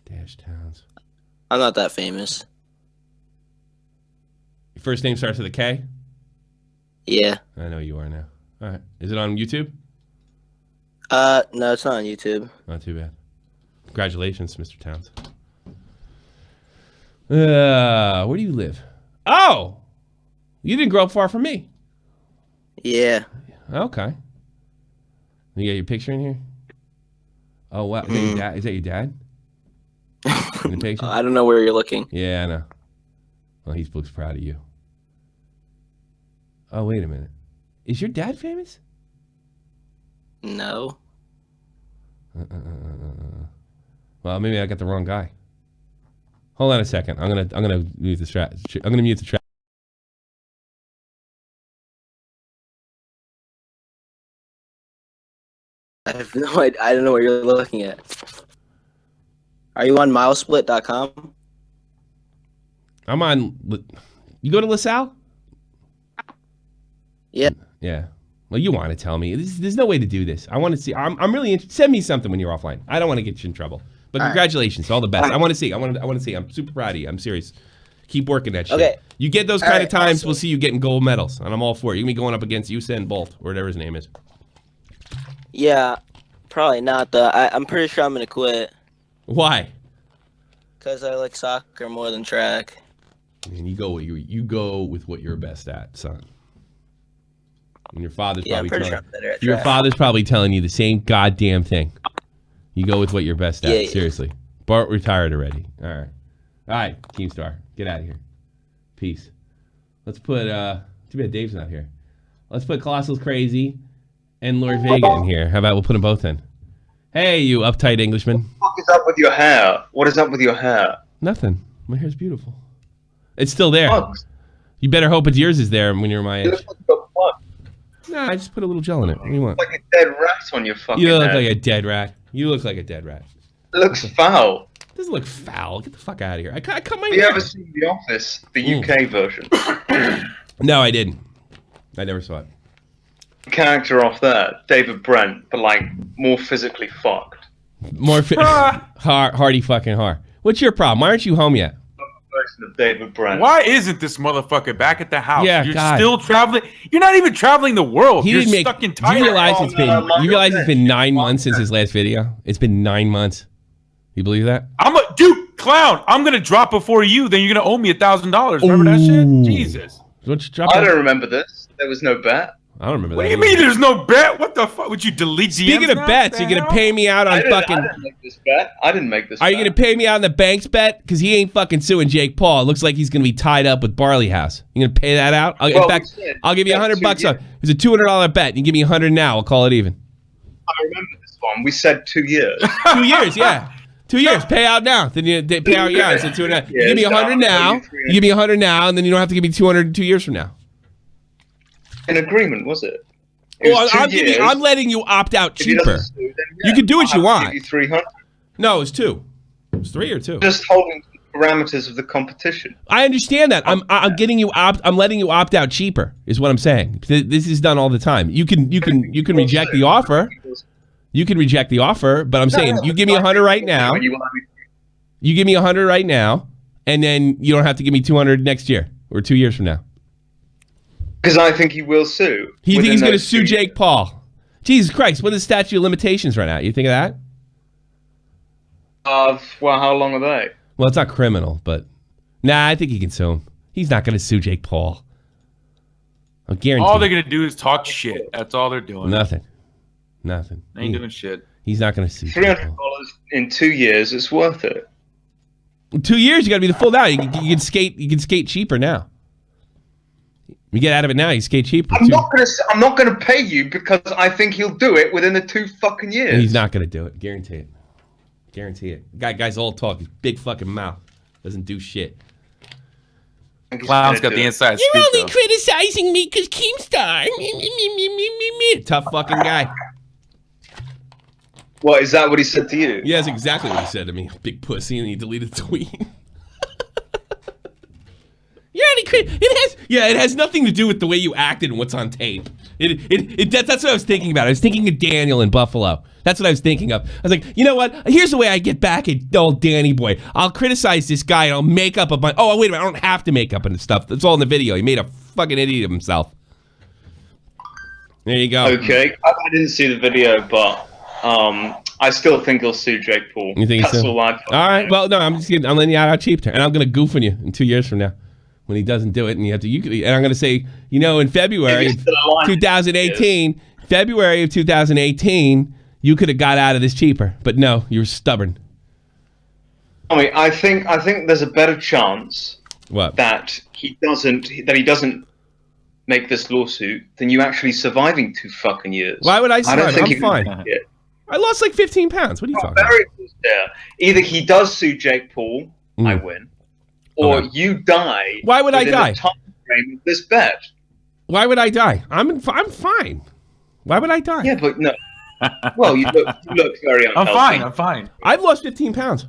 Dash Towns. I'm not that famous. Your first name starts with a K? Yeah. I know you are now. All right. Is it on YouTube? No, it's not on YouTube. Not too bad. Congratulations, Mr. Towns. Where do you live? Oh! You didn't grow up far from me. Yeah. Okay. You got your picture in here? Oh, wow. Is that your dad? Is that your dad? In the picture? I don't know where you're looking. Yeah, I know. Well, he looks proud of you. Oh, wait a minute. Is your dad famous? No. Well, maybe I got the wrong guy. Hold on a second. I'm gonna mute the track. I'm gonna mute the track. I have no idea. I don't know what you're looking at. Are you on milesplit.com? I'm on. You go to LaSalle? Yeah. Yeah. Well, you want to tell me. There's no way to do this. I want to see. I'm really interested. Send me something when you're offline. I don't want to get you in trouble. But congratulations. All the best. I want to see. I want to see. I'm super proud of you. I'm serious. Keep working that shit. Okay. You get those kind of times, we'll see you getting gold medals. And I'm all for it. You're going to be going up against Usain Bolt, or whatever his name is. Yeah. Probably not, though. I'm pretty sure I'm going to quit. Why? Because I like soccer more than track. And you go with what you're best at, son. And your father's I'm probably pretty telling sure I'm better at your track. father's probably telling you the same goddamn thing. You go with what you're best at. Yeah. Seriously. Bart retired already. All right, Keemstar, get out of here. Peace. Let's put too bad Dave's not here. Let's put Colossal's Crazy and Lord Vega in here. How about we'll put them both in? Hey, you uptight Englishman. What is up with your hair? What is up with your hair? Nothing. My hair's beautiful. It's still there. Bugs. You better hope it's yours is there when you're my You age. look like a bug. Nah, I just put a little gel in it. What do you want? Like a dead rat on your fucking You look head. like a dead rat. You look like a dead rat. It looks foul. Doesn't look foul. Get the fuck out of here. I cut my Have you hair. ever seen The Office, the UK version? No, I didn't. I never saw it. The character off there, David Brent, but like more physically fucked. More hardy fucking har. What's your problem? Why aren't you home yet? Version of David Brent. Why isn't this motherfucker back at the house? Yeah, You're God. still traveling. You're not even traveling the world. He You're didn't make. stuck in Do you Thailand. realize it's been? You realize it's been 9 Oh, months since his last video? It's been 9 months. You believe that? Dude, clown. I'm gonna drop before you. Then you're gonna owe me $1,000. Remember that shit? Ooh. Jesus. Don't you drop I that? don't remember this. There was no bet. I don't remember What that. do you mean? There's no bet? What the fuck? Would you delete Speaking DMs of now? bets, The you're gonna hell? pay me out on I fucking. didn't make this bet. I didn't make this Are you bet. gonna pay me out on the Banks bet? Because he ain't fucking suing Jake Paul. It looks like he's gonna be tied up with Barley House. You gonna pay that out? In Well, fact, we said I'll give you we said $100 2 on. It's a $200 bet. You give me 100 now. I'll call it even. I remember this one. We said 2 years. 2 years, yeah. 2 years. Pay out now. Then you pay out. Yeah, I said 200. You give me 100 now. You give me 100 now, and then you don't have to give me 200 2 years from now. An agreement, was it? It was 2 years. I'm letting you opt out If he doesn't cheaper. sue, then You can do what I'll you have to want. give you 300. No, it's 2. It's 3 or 2. Just holding the parameters of the competition. I understand that. I'm getting you I'm letting you opt out cheaper. Is what I'm saying. This is done all the time. You can reject the offer. You can reject the offer, but I'm saying you give me 100 right now. You give me 100 right now, and then you don't have to give me 200 next year or 2 years from now. Because I think he will sue. He thinks he's within going to those sue 2 Jake years. Paul. Jesus Christ, when does the statute of limitations run out? You think of that? Well, how long are they? Well, it's not criminal, but nah, I think he can sue him. He's not going to sue Jake Paul. I guarantee. All they're gonna do is talk shit. That's all they're doing. Nothing. They ain't doing shit. He's not going to sue Jake $300 Paul. in 2 years, it's worth it. In 2 years, you got to be the full now. You can skate. You can skate cheaper now. You get out of it now. You skate cheaper. I'm not gonna pay you because I think he'll do it within the 2 fucking years. And he's not going to do it. Guarantee it. Guarantee it. Guy's all talk. His big fucking mouth doesn't do shit. I think he's Clown's gonna got do the it. inside scoop. though. criticizing me because Keemstar. Tough fucking guy. What, is that what he said to you? Yeah, that's exactly what he said to me. Big pussy, and he deleted the tweet. You're only it has nothing to do with the way you acted and what's on tape. That's what I was thinking about. I was thinking of Daniel in Buffalo. That's what I was thinking of. I was like, you know what? Here's the way I get back at old Danny boy. I'll criticize this guy and I'll make up a bunch. Oh, wait a minute. I don't have to make up and stuff. That's all in the video. He made a fucking idiot of himself. There you go. Okay, I didn't see the video, but I still think he'll sue Jake Paul. You think That's so? all I All right. Well, no, I'm letting you out cheap, and I'm gonna goof on you in 2 years from now when he doesn't do it, and and I'm gonna say, in February If he's still alive. 2018, February of 2018, you could have got out of this cheaper, but no, you were stubborn. I think there's a better chance What? that he doesn't make this lawsuit than you actually surviving 2 fucking years. Why would I I don't survive? think I'm he can fine. make it. I lost like 15 pounds. What are you talking about? Very close there. Either he does sue Jake Paul, I win, or Okay. you die. Why would I within die? the time frame of this bet. Why would I die? I'm fine. Why would I die? Yeah, but no. Well, you look very unhealthy. I'm fine. I've lost 15 pounds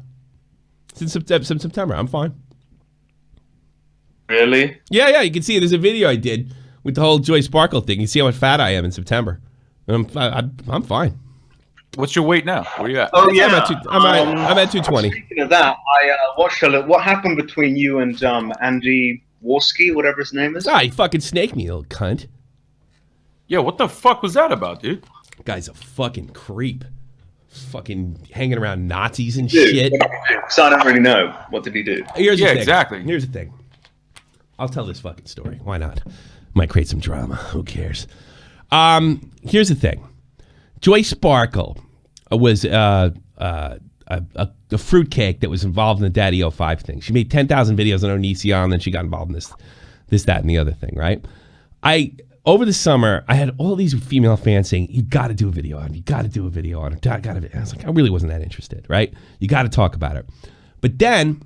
since September. I'm fine. Really? Yeah, you can see there's a video I did with the whole Joy Sparkle thing. You see how fat I am in September. And I'm fine. What's your weight now? Where you at? Oh yeah. I'm at 220. Speaking of that, I watched what happened between you and Andy Warski, whatever his name is. Ah, you fucking snake me, you little cunt. Yeah, what the fuck was that about, dude? Guy's a fucking creep. fucking hanging around Nazis and Dude, shit. so I don't really know. What did he do? Here's the Yeah, thing. exactly. Here's the thing. I'll tell this fucking story. Why not? Might create some drama. Who cares? Here's the thing. Joy Sparkle was a fruitcake that was involved in the Daddy O5 thing. She made 10,000 videos on Onision, and then she got involved in this, that, and the other thing, right? Over the summer, I had all these female fans saying, you got to do a video on her. You got to do a video on her. I was like, I really wasn't that interested, right? You got to talk about her. But then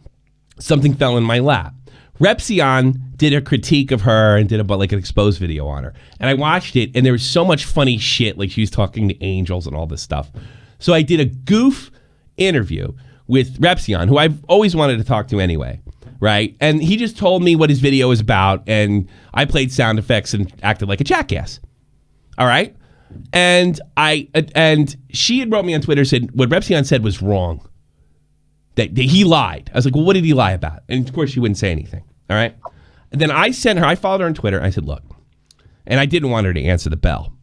something fell in my lap. Repsion did a critique of her and did an exposed video on her. And I watched it, and there was so much funny shit, like she was talking to angels and all this stuff. So I did a goof interview with Repsion, who I've always wanted to talk to anyway, right? And he just told me what his video was about, and I played sound effects and acted like a jackass. All right? And she had wrote me on Twitter, said what Repsion said was wrong. That he lied. I was like, well, what did he lie about? And of course she wouldn't say anything. All right? And then I followed her on Twitter. I said, look, and I didn't want her to answer the bell.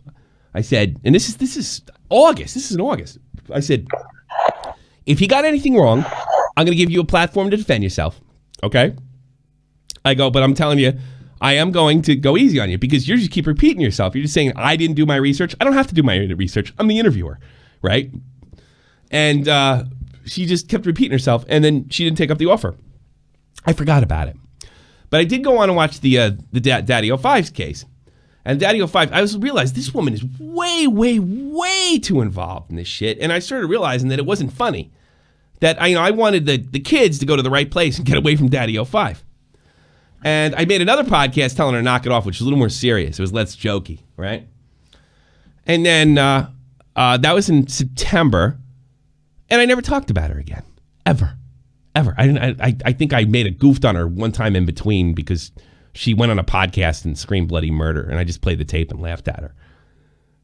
I said, and this is August. This is in August. I said, if you got anything wrong, I'm going to give you a platform to defend yourself. Okay? I go, but I'm telling you, I am going to go easy on you because you just keep repeating yourself. You're just saying, I didn't do my research. I don't have to do my research. I'm the interviewer. Right? And she just kept repeating herself, and then she didn't take up the offer. I forgot about it. But I did go on and watch the Daddy O5's case. And Daddy O5, I realized this woman is way, way, way too involved in this shit. And I started realizing that it wasn't funny. That I wanted the kids to go to the right place and get away from Daddy O5. And I made another podcast telling her to knock it off, which was a little more serious. It was less jokey, right? And then that was in September. And I never talked about her again. Ever. I think I made a goofed on her one time in between because she went on a podcast and screamed bloody murder, and I just played the tape and laughed at her.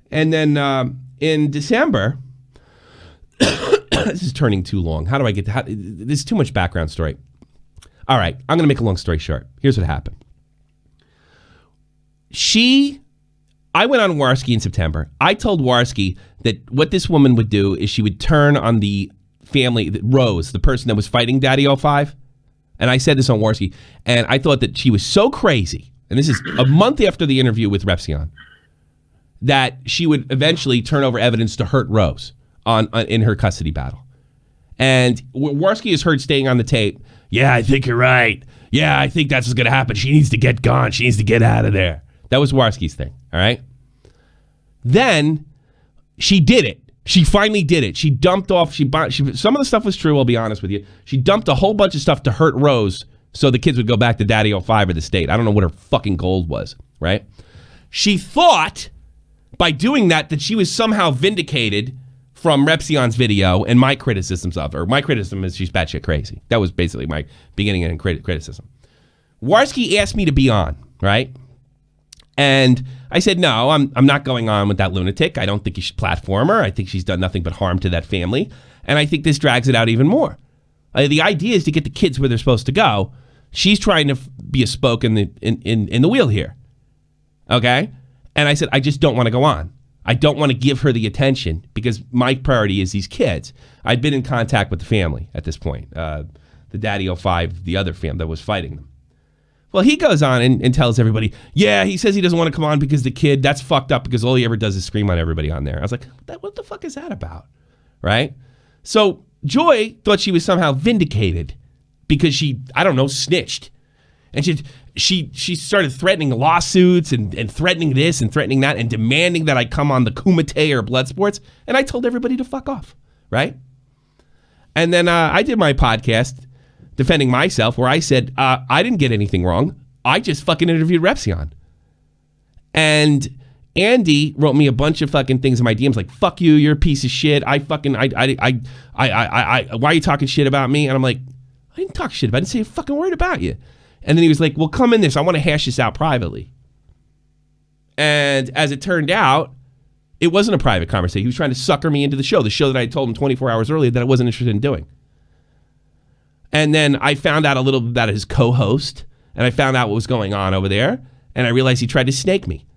And then in December, this is turning too long. How do I get to there's too much background story. All right, I'm going to make a long story short. Here's what happened. I went on Warski in September. I told Warski that what this woman would do is she would turn on the family, Rose, the person that was fighting Daddy O5. And I said this on Warski. And I thought that she was so crazy, and this is a month after the interview with Repsion, that she would eventually turn over evidence to hurt Rose in her custody battle. And Warski is heard staying on the tape. Yeah, I think you're right. Yeah, I think that's what's going to happen. She needs to get gone. She needs to get out of there. That was Warski's thing, all right? Then she did it. She finally did it. She dumped off. Some of the stuff was true, I'll be honest with you. She dumped a whole bunch of stuff to hurt Rose so the kids would go back to Daddy O5 or the state. I don't know what her fucking goal was, right? She thought by doing that she was somehow vindicated from Repsion's video and my criticisms of her. My criticism is she's batshit crazy. That was basically my beginning and criticism. Warski asked me to be on, right? And I said, no, I'm not going on with that lunatic. I don't think you should platform her. I think she's done nothing but harm to that family. And I think this drags it out even more. The idea is to get the kids where they're supposed to go. She's trying to be a spoke in the wheel here. Okay? And I said, I just don't want to go on. I don't want to give her the attention because my priority is these kids. I'd been in contact with the family at this point. The Daddy O5, the other family that was fighting them. Well, he goes on and tells everybody, yeah, he says he doesn't want to come on because the kid, that's fucked up because all he ever does is scream on everybody on there. I was like, what the fuck is that about? Right? So Joy thought she was somehow vindicated because she, I don't know, snitched. And she started threatening lawsuits and threatening this and threatening that and demanding that I come on the Kumite or Blood Sports. And I told everybody to fuck off. Right? And then I did my podcast defending myself where I said, I didn't get anything wrong. I just fucking interviewed Repsion. And Andy wrote me a bunch of fucking things in my DMs like, fuck you, you're a piece of shit. Why are you talking shit about me? And I'm like, I didn't talk shit about it. I didn't say a fucking word about you. And then he was like, well, come in this. I want to hash this out privately. And as it turned out, it wasn't a private conversation. He was trying to sucker me into the show that I had told him 24 hours earlier that I wasn't interested in doing. And then I found out a little bit about his co-host, and I found out what was going on over there, and I realized he tried to snake me.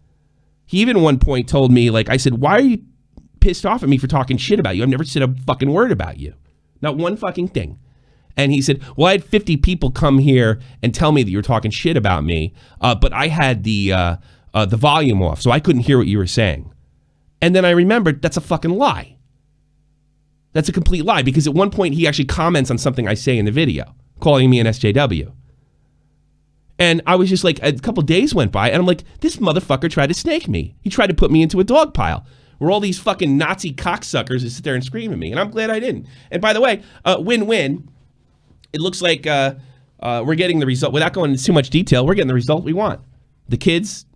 He even at one point told me, like, I said, why are you pissed off at me for talking shit about you. I've never said a fucking word about you. Not one fucking thing. And he said, well, I had 50 people come here and tell me that you were talking shit about me, but I had the volume off, so I couldn't hear what you were saying. And then I remembered that's a fucking lie. That's a complete lie, because at one point he actually comments on something I say in the video, calling me an SJW. And I was just like, a couple days went by, and I'm like, this motherfucker tried to snake me. He tried to put me into a dog pile where all these fucking Nazi cocksuckers would sit there and scream at me. And I'm glad I didn't. And by the way, win-win. It looks like we're getting the result. Without going into too much detail, we're getting the result we want. The kids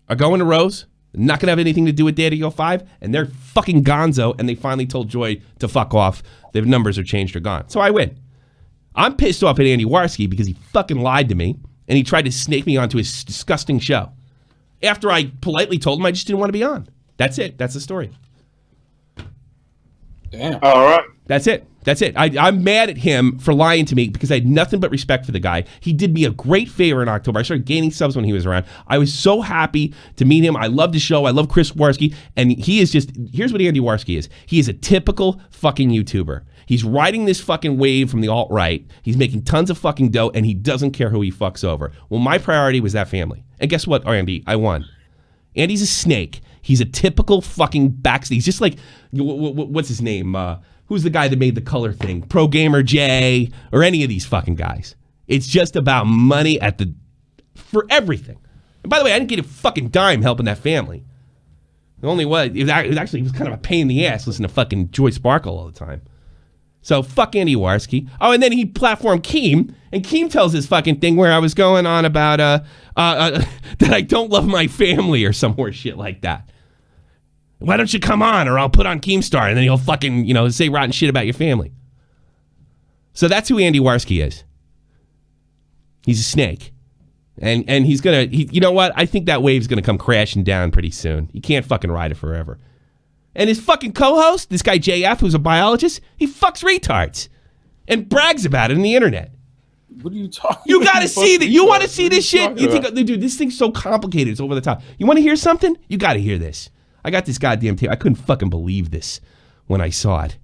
are going to Rose, not going to have anything to do with Daddy 05, and they're fucking gonzo, and they finally told Joy to fuck off. Their numbers are changed or gone. So I win. I'm pissed off at Andy Warski because he fucking lied to me, and he tried to snake me onto his disgusting show. After I politely told him I just didn't want to be on. That's it. That's the story. Damn. All right. That's it. That's it. I'm mad at him for lying to me because I had nothing but respect for the guy. He did me a great favor in October. I started gaining subs when he was around. I was so happy to meet him. I love the show. I love Chris Warski. And he is just, here's what Andy Warski is. He is a typical fucking YouTuber. He's riding this fucking wave from the alt-right. He's making tons of fucking dough, and he doesn't care who he fucks over. Well, my priority was that family. And guess what, Andy? I won. Andy's a snake. He's a typical fucking backstage. He's just like, what's his name? Who's the guy that made the color thing? Pro Gamer J, or any of these fucking guys. It's just about money for everything. And by the way, I didn't get a fucking dime helping that family. It only was, it was kind of a pain in the ass listening to fucking Joy Sparkle all the time. So fuck Andy Warski. Oh, and then he platformed Keem, and Keem tells his fucking thing where I was going on about that I don't love my family or some horse shit like that. Why don't you come on, or I'll put on Keemstar, and then he'll fucking, say rotten shit about your family. So that's who Andy Warski is. He's a snake. And he's gonna, you know what? I think that wave's gonna come crashing down pretty soon. He can't fucking ride it forever. And his fucking co-host, this guy JF, who's a biologist, he fucks retards and brags about it on the internet. What are you talking about? You gotta see that. You want to see this shit? You think, dude, this thing's so complicated. It's over the top. You want to hear something? You got to hear this. I got this goddamn tape. I couldn't fucking believe this when I saw it.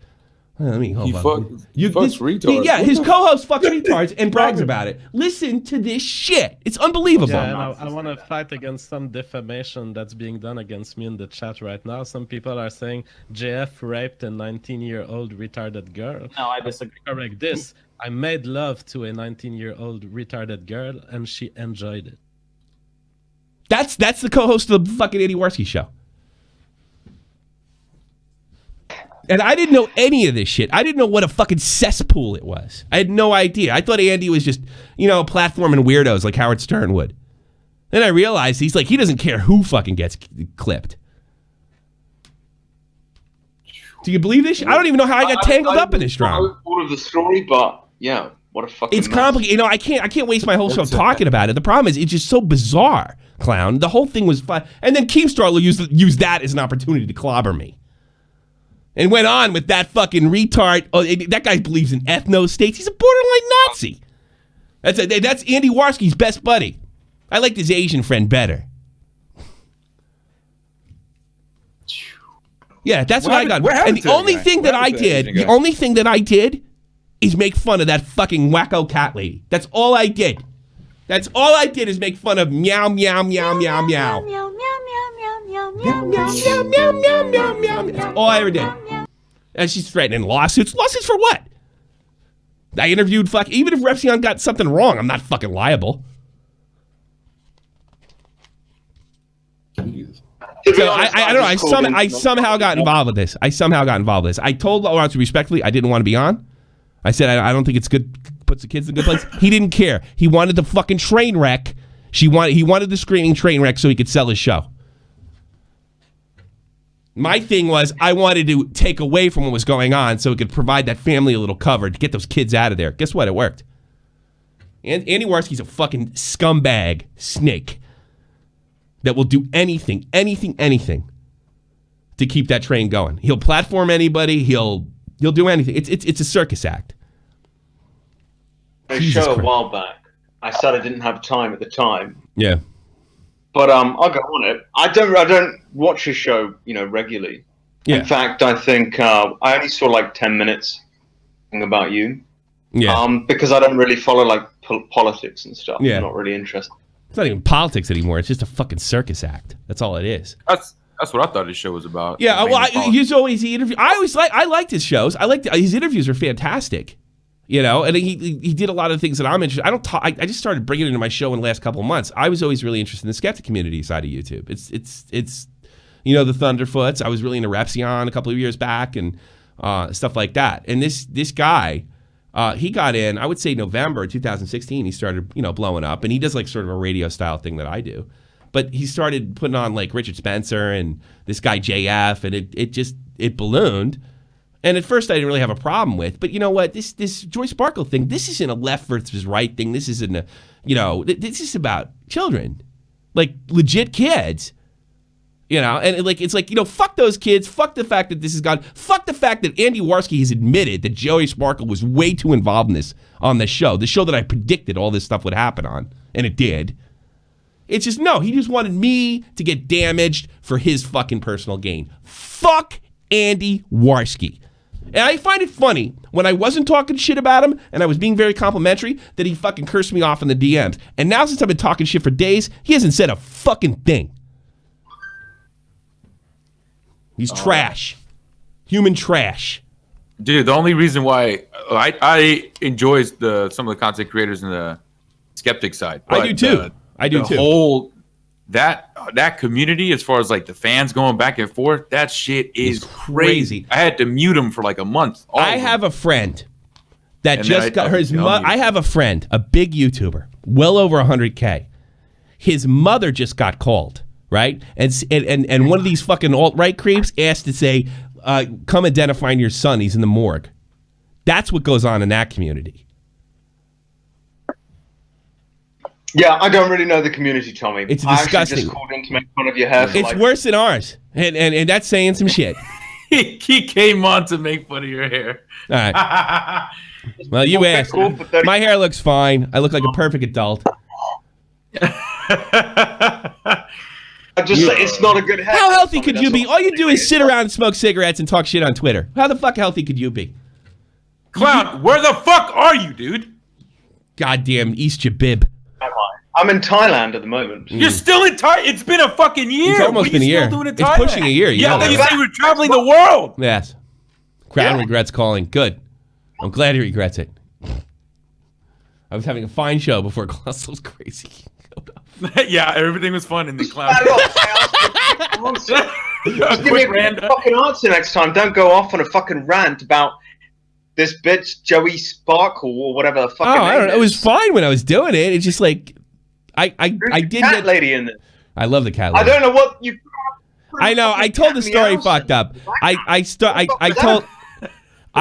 Let me hold on. He fucks retards. Yeah, his co-host fucks retards and brags about it. Listen to this shit. It's unbelievable. Yeah, and I want to fight against some defamation that's being done against me in the chat right now. Some people are saying JF raped a 19-year-old retarded girl. No, I disagree. Correct this. I made love to a 19-year-old retarded girl, and she enjoyed it. That's the co-host of the fucking Andy Warski show. And I didn't know any of this shit. I didn't know what a fucking cesspool it was. I had no idea. I thought Andy was just, platforming weirdos like Howard Stern would. Then I realized he doesn't care who fucking gets clipped. Do you believe this shit? I don't even know how I got tangled up in this drama. All of the story, but yeah, what a fucking It's complicated. I can't waste my whole show talking about it. The problem is it's just so bizarre, clown. The whole thing was fun. And then Keemstar will use that as an opportunity to clobber me. And went on with that fucking retard. Oh, that guy believes in ethno-states. He's a borderline Nazi. That's Andy Warski's best buddy. I liked his Asian friend better. Yeah, that's what I got. And the only thing that I did, is make fun of that fucking wacko cat lady. That's all I did. That's all I did is make fun of meow, meow, meow, meow, meow. Meow, meow, meow, meow, meow, meow, meow, meow. That's all I ever did. And she's threatening lawsuits. Lawsuits for what? I interviewed even if Repsion got something wrong, I'm not fucking liable. So I don't know. I somehow got involved with this. I told Lawrence respectfully I didn't want to be on. I said I don't think it's good. Puts the kids in a good place. He didn't care. He wanted the fucking train wreck. He wanted the screaming train wreck so he could sell his show. My thing was I wanted to take away from what was going on so it could provide that family a little cover to get those kids out of there. Guess what? It worked. And Andy Warski's a fucking scumbag snake that will do anything to keep that train going. He'll platform anybody. He'll do anything. It's a circus act. A show a while back. I said I didn't have time at the time. Yeah. But I'll go on it. I don't watch his show, regularly. Yeah. In fact, I think I only saw like 10 minutes about you. Yeah. Because I don't really follow like politics and stuff. Yeah. I'm not really interested. It's not even politics anymore. It's just a fucking circus act. That's all it is. That's what I thought his show was about. Yeah, well, he's always he interview. I liked his shows. His interviews are fantastic. You know, and he did a lot of things that I'm interested. I just started bringing it into my show in the last couple of months. I was always really interested in the skeptic community side of YouTube. It's you know, the Thunderfoots. I was really into Repsion a couple of years back and stuff like that. And this guy, he got in, I would say November 2016. He started, you know, blowing up, and he does like sort of a radio style thing that I do. But he started putting on like Richard Spencer and this guy JF, and it ballooned. And at first I didn't really have a problem with, but you know what? This Joy Sparkle thing, this isn't a left versus right thing. This isn't a, you know, this is about children, like legit kids. You know, and like it's like, you know, fuck those kids. Fuck the fact that this is gone. Fuck the fact that Andy Warski has admitted that Joey Sparkle was way too involved in this on the show that I predicted all this stuff would happen on, and it did. It's just, no, he just wanted me to get damaged for his fucking personal gain. Fuck Andy Warski. And I find it funny when I wasn't talking shit about him and I was being very complimentary that he fucking cursed me off in the DMs. And now since I've been talking shit for days, he hasn't said a fucking thing. He's trash. Human trash. Dude, the only reason why I enjoy some of the content creators in the skeptic side. I do too. The whole that community, as far as like the fans going back and forth, that shit is crazy. I had to mute him for like a month. I have a friend that just got his mother. I have a friend, a big YouTuber, well over 100K. His mother just got called, right? And one of these fucking alt-right creeps asked to say, come identify your son. He's in the morgue. That's what goes on in that community. Yeah, I don't really know the community, Tommy. It's I disgusting. actually just called in to make fun of your hair. It's worse than ours, and that's saying some shit. He came on to make fun of your hair. All right. Well, you asked. My hair looks fine. I look like a perfect adult. It's not a good hair. How healthy could you be? All you do is sit around and smoke cigarettes and talk shit on Twitter. How the fuck healthy could you be? Clown, where the fuck are you, dude? Goddamn East Jabib. I'm in Thailand at the moment. You're still in Thailand? It's been a fucking year. It's almost been a year. It's pushing a year. Yeah, you say we're traveling the world. Yes. Crown regrets calling. Good. I'm glad he regrets it. I was having a fine show before Colossal was crazy. Yeah, everything was fun in the clown. Just give me a fucking answer next time. Don't go off on a fucking rant about this bitch Joey Sparkle or whatever the fucking name I don't know. is. It was fine when I was doing it. It's just like I did cat get lady in this. I love the cat lady. I don't know what you. I know. I told the story fucked up. I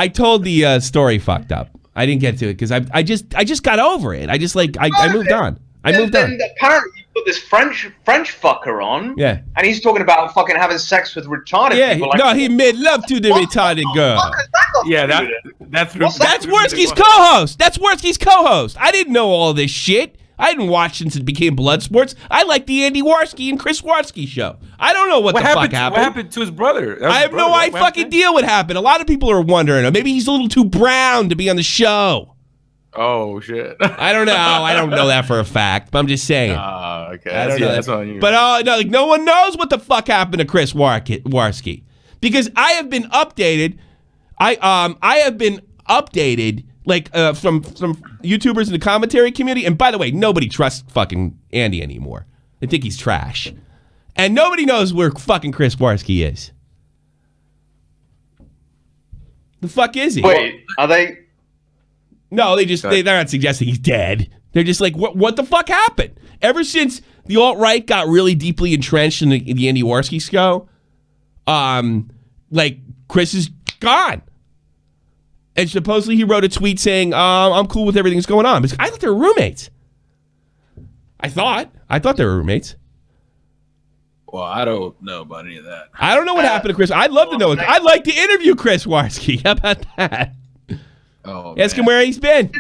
told the story fucked up. I didn't get to it because I just got over it. I just like I moved on. Then apparently you put this French fucker on. Yeah. And he's talking about fucking having sex with retarded people. No, he made love to the retarded girl. Yeah, that's Worski's co-host. That's Worski's co-host. I didn't know all this shit. I didn't watch since it became Bloodsports. I like the Andy Warski and Chris Warski show. I don't know what the fuck happened. What happened to his brother? I have no fucking idea what happened. A lot of people are wondering. Maybe he's a little too brown to be on the show. Oh shit! I don't know. I don't know that for a fact, but I'm just saying. Okay. I don't know. That's on you. But no, like no one knows what the fuck happened to Chris Warski because I have been updated. I have been updated like from YouTubers in the commentary community. And by the way, nobody trusts fucking Andy anymore. They think he's trash, and nobody knows where fucking Chris Warski is. The fuck is he? Wait, are they? No, they're not suggesting he's dead. They're just like, what the fuck happened? Ever since the alt-right got really deeply entrenched in the Andy Warski show, like Chris is gone. And supposedly he wrote a tweet saying, I'm cool with everything that's going on. Because I thought they were roommates. I thought they were roommates. Well, I don't know about any of that. I don't know what happened to Chris. I'd love to know. I'd like to interview Chris Warski. How about that? Oh, ask him where he's been.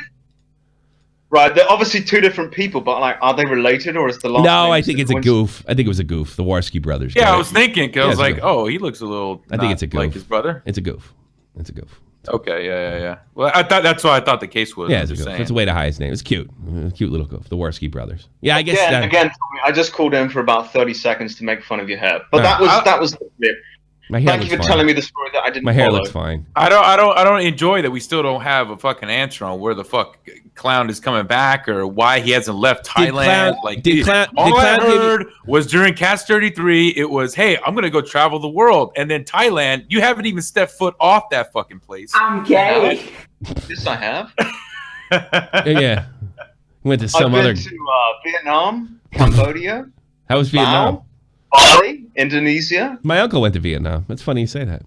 Right, they're obviously two different people, but like, are they related, or is the last? No, name I think it's a goof. I think it was a goof. The Warski brothers. Yeah, did I it. was thinking, cause I was it's a like, goof. oh, he looks a little. I think it's a goof. like his brother. It's a goof. It's a goof. Okay, yeah. Well, I thought that's what I thought the case was. Yeah, I'm it's a just goof. saying. It's a way to hide his name. It's cute. Cute little goof. The Warski brothers. Yeah, I guess. Again, Tommy, I just called in for about 30 seconds to make fun of your hair, but that was it. My hair Thank you looks for fine. telling me the story that I didn't. My hair follow. looks fine. I don't enjoy that we still don't have a fucking answer on where the fuck Clown is coming back or why he hasn't left Thailand. All I heard was during Cast 33, it was, hey, I'm gonna go travel the world, and then Thailand, you haven't even stepped foot off that fucking place. I'm gay. Yes, I have. Yeah. Went to I've some been other. to Vietnam, Cambodia, How was Vietnam? Bali, Indonesia. My uncle went to Vietnam. That's funny you say that.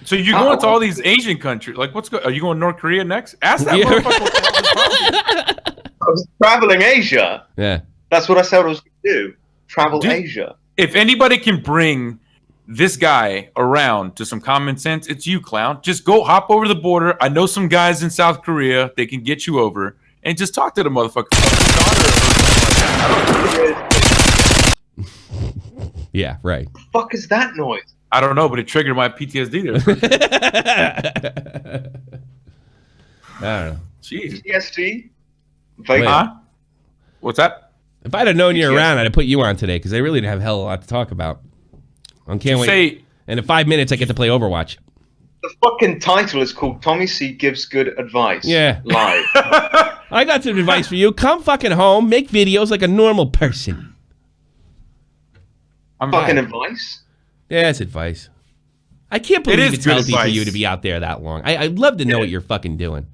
So you're going to all these Asian countries. Like, are you going to North Korea next? Ask that motherfucker what the hell his problem is. I was traveling Asia. Yeah. That's what I said I was going to do. Travel Asia. If anybody can bring this guy around to some common sense, it's you, Clown. Just go hop over the border. I know some guys in South Korea. They can get you over. And just talk to the motherfucker. Yeah, right. The fuck is that noise? I don't know, but it triggered my PTSD there. I don't know. Jeez. PTSD? Vega? Huh? What's that? If I'd have known you were around, I'd have put you on today because I really have hell of a lot to talk about. I can't wait. And in 5 minutes, I get to play Overwatch. The fucking title is called Tommy C Gives Good Advice. Yeah. Live. I got some advice for you. Come fucking home, make videos like a normal person. Fucking advice? Yeah, it's advice. I can't believe is it's good healthy for advice. you to be out there that long. I'd love to know what you're fucking doing.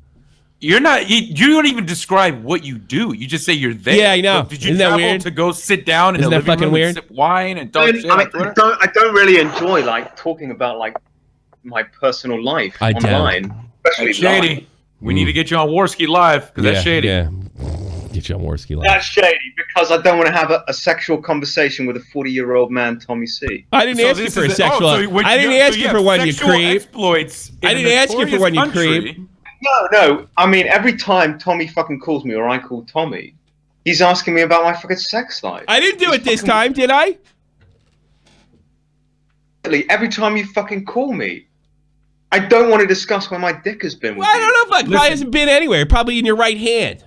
You're not. You don't even describe what you do. You just say you're there. Yeah, I know. Like, did you Isn't that travel weird? to go sit down in Isn't a that living fucking room weird? and sip wine and talk shit? I don't really enjoy like talking about like my personal life I don't. online. Especially That's shady. live. We need to get you on Warski Live because that's shady. Yeah, get you on Warski Live. That's shady because I don't want to have a sexual conversation with a 40-year-old man, Tommy C. I didn't ask you for a sexual. I didn't ask you for one, you creep. Exploits I didn't ask you for one, you creep. No. I mean, every time Tommy fucking calls me or I call Tommy, he's asking me about my fucking sex life. I didn't do it this time, did I? Every time you fucking call me, I don't want to discuss where my dick has been with I don't know if it probably hasn't been anywhere. Probably in your right hand.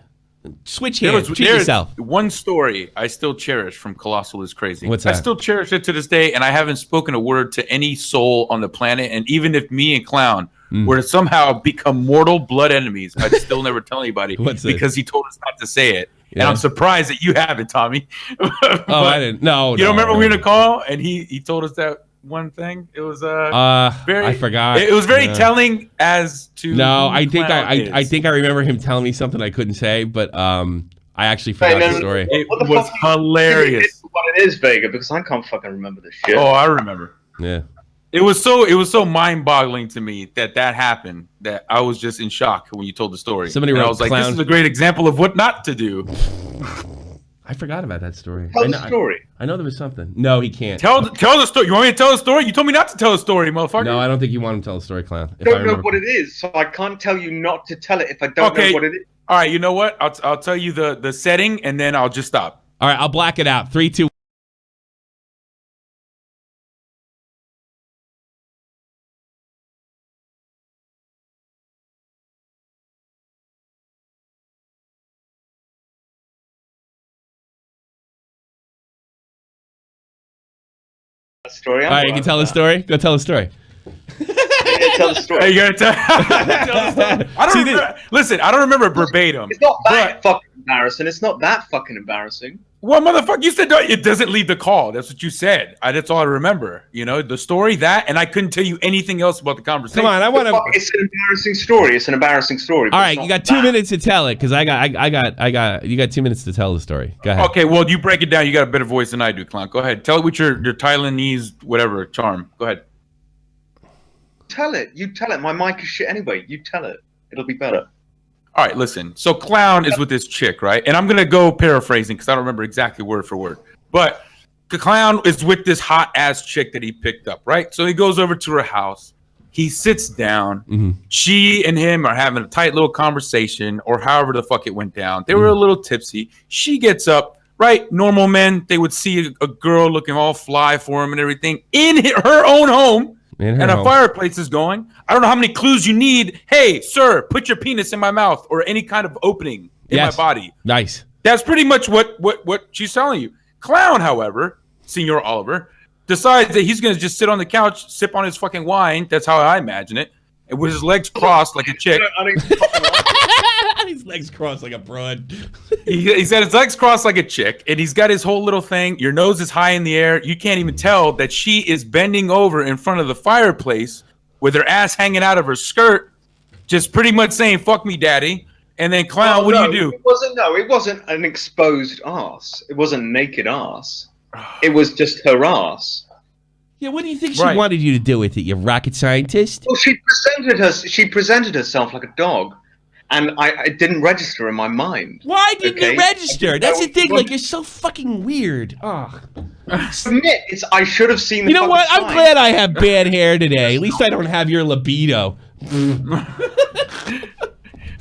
Switch hands. Treat yourself. One story I still cherish from Colossal is crazy. What's I that? still cherish it to this day, and I haven't spoken a word to any soul on the planet. And even if me and Clown were to somehow become mortal blood enemies, I'd still never tell anybody because he told us not to say it. And I'm surprised that you have it, Tommy. I didn't. No, you don't remember we were in a call and he told us that one thing. It was very. I forgot. It was very telling as to. No, I who think Clown I is. think I remember him telling me something I couldn't say, but I actually forgot the story. It was hilarious. What it is, Vega, because I can't fucking remember this shit. Oh, I remember. Yeah. It was so mind-boggling to me that happened that I was just in shock when you told the story. Somebody and I wrote was like, Clown- "This is a great example of what not to do." I forgot about that story. Tell the story. I know there was something. No, he can't. Tell the story. You want me to tell the story? You told me not to tell the story, motherfucker. No, I don't think you want him to tell the story, Clown. I don't know what it is, so I can't tell you not to tell it if I don't know what it is. All right, you know what? I'll tell you the setting, and then I'll just stop. All right, I'll black it out. 3, 2. Story. All right, you can tell the story. Go tell the story. Tell the story. Hey, you gotta tell the story. I don't remember. Listen, I don't remember verbatim. It's not that fucking embarrassing. It's not that fucking embarrassing. Well, motherfucker, you said it doesn't leave the call. That's what you said. That's all I remember. You know, the story, and I couldn't tell you anything else about the conversation. Come on, I want to. It's an embarrassing story. It's an embarrassing story. All right, you got 2 minutes to tell it because I got. You got 2 minutes to tell the story. Go ahead. Okay, well, you break it down. You got a better voice than I do, Clown. Go ahead. Tell it with your Thailandese whatever charm. Go ahead. Tell it. You tell it. My mic is shit anyway. You tell it. It'll be better. All right, listen. So Clown is with this chick, right? And I'm going to go paraphrasing because I don't remember exactly word for word. But the Clown is with this hot-ass chick that he picked up, right? So he goes over to her house. He sits down. Mm-hmm. She and him are having a tight little conversation, or however the fuck it went down. They were a little tipsy. She gets up, right? Normal men, they would see a girl looking all fly for him and everything in her own home, and a fireplace is going. I don't know how many clues you need. Hey, sir, put your penis in my mouth or any kind of opening in my body. Nice. That's pretty much what she's telling you. Clown, however, Senor Oliver, decides that he's going to just sit on the couch, sip on his fucking wine. That's how I imagine it. And with his legs crossed like a chick. His legs crossed like a broad. He's got his legs crossed like a chick, and he's got his whole little thing. Your nose is high in the air. You can't even tell that she is bending over in front of the fireplace with her ass hanging out of her skirt, just pretty much saying, "Fuck me, daddy." And then, Clown, what do you do? It wasn't an exposed ass. It wasn't naked ass. It was just her ass. Yeah, what do you think she wanted you to do with it, you rocket scientist? Well, she presented herself like a dog, and I didn't register in my mind. Why didn't it register? That's the thing. Like, you're so fucking weird. Oh. Admit, I should have seen. You know what? I'm glad I have bad hair today. At least I don't have your libido.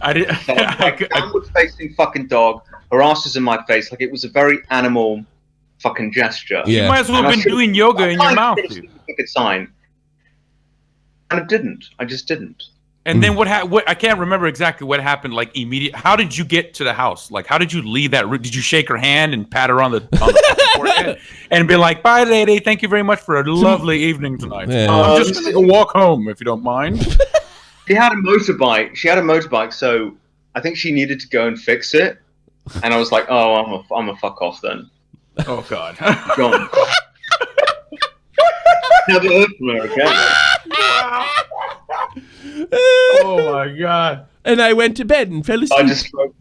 I was facing fucking dog. Her ass was in my face, like it was a very animal fucking gesture. Yeah. You might as well have been doing yoga in your mouth, dude. Sign. And it didn't. I just didn't. And then what I can't remember exactly what happened. Like immediate. How did you get to the house? Like, how did you leave that room? Did you shake her hand and pat her on the forehead and be like, "Bye, lady. Thank you very much for a lovely evening tonight. I'm just gonna walk home if you don't mind." She had a motorbike. So I think she needed to go and fix it. And I was like, "Oh, I'm a fuck off then." Oh God. Gone. Never heard from her again. Oh my God. And I went to bed and fell asleep.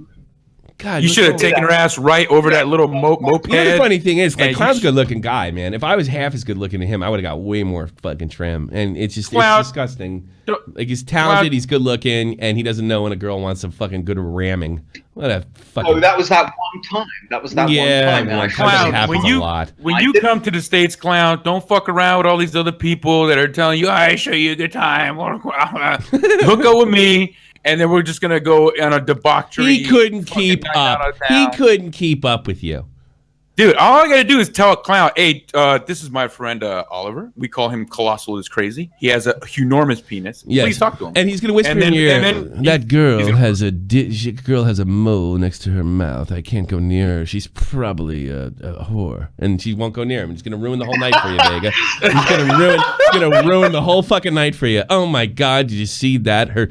God, you should have taken her ass right over that little moped. You know, the funny thing is, like, Clown's a good-looking guy, man. If I was half as good-looking as him, I would have got way more fucking trim. And it's just it's disgusting. Like, he's talented, he's good-looking, and he doesn't know when a girl wants some fucking good ramming. What a fucking... Oh, that was that one time. That was that one time. Man, Clown, when you come to the States, Clown, don't fuck around with all these other people that are telling you, "I show you a good time." Hook up with me. And then we're just gonna go on a debauchery. He couldn't keep up. He couldn't keep up with you, dude. All I gotta do is tell a Clown, "Hey, this is my friend Oliver. We call him Colossal. Is crazy. He has a enormous penis. Yes. Please talk to him." And he's gonna whisper in your ear, "That girl has a mole next to her mouth. I can't go near her. She's probably a whore, and she won't go near him. It's gonna ruin the whole night for you, Vega. He's gonna ruin the whole fucking night for you. Oh my God, did you see that? Her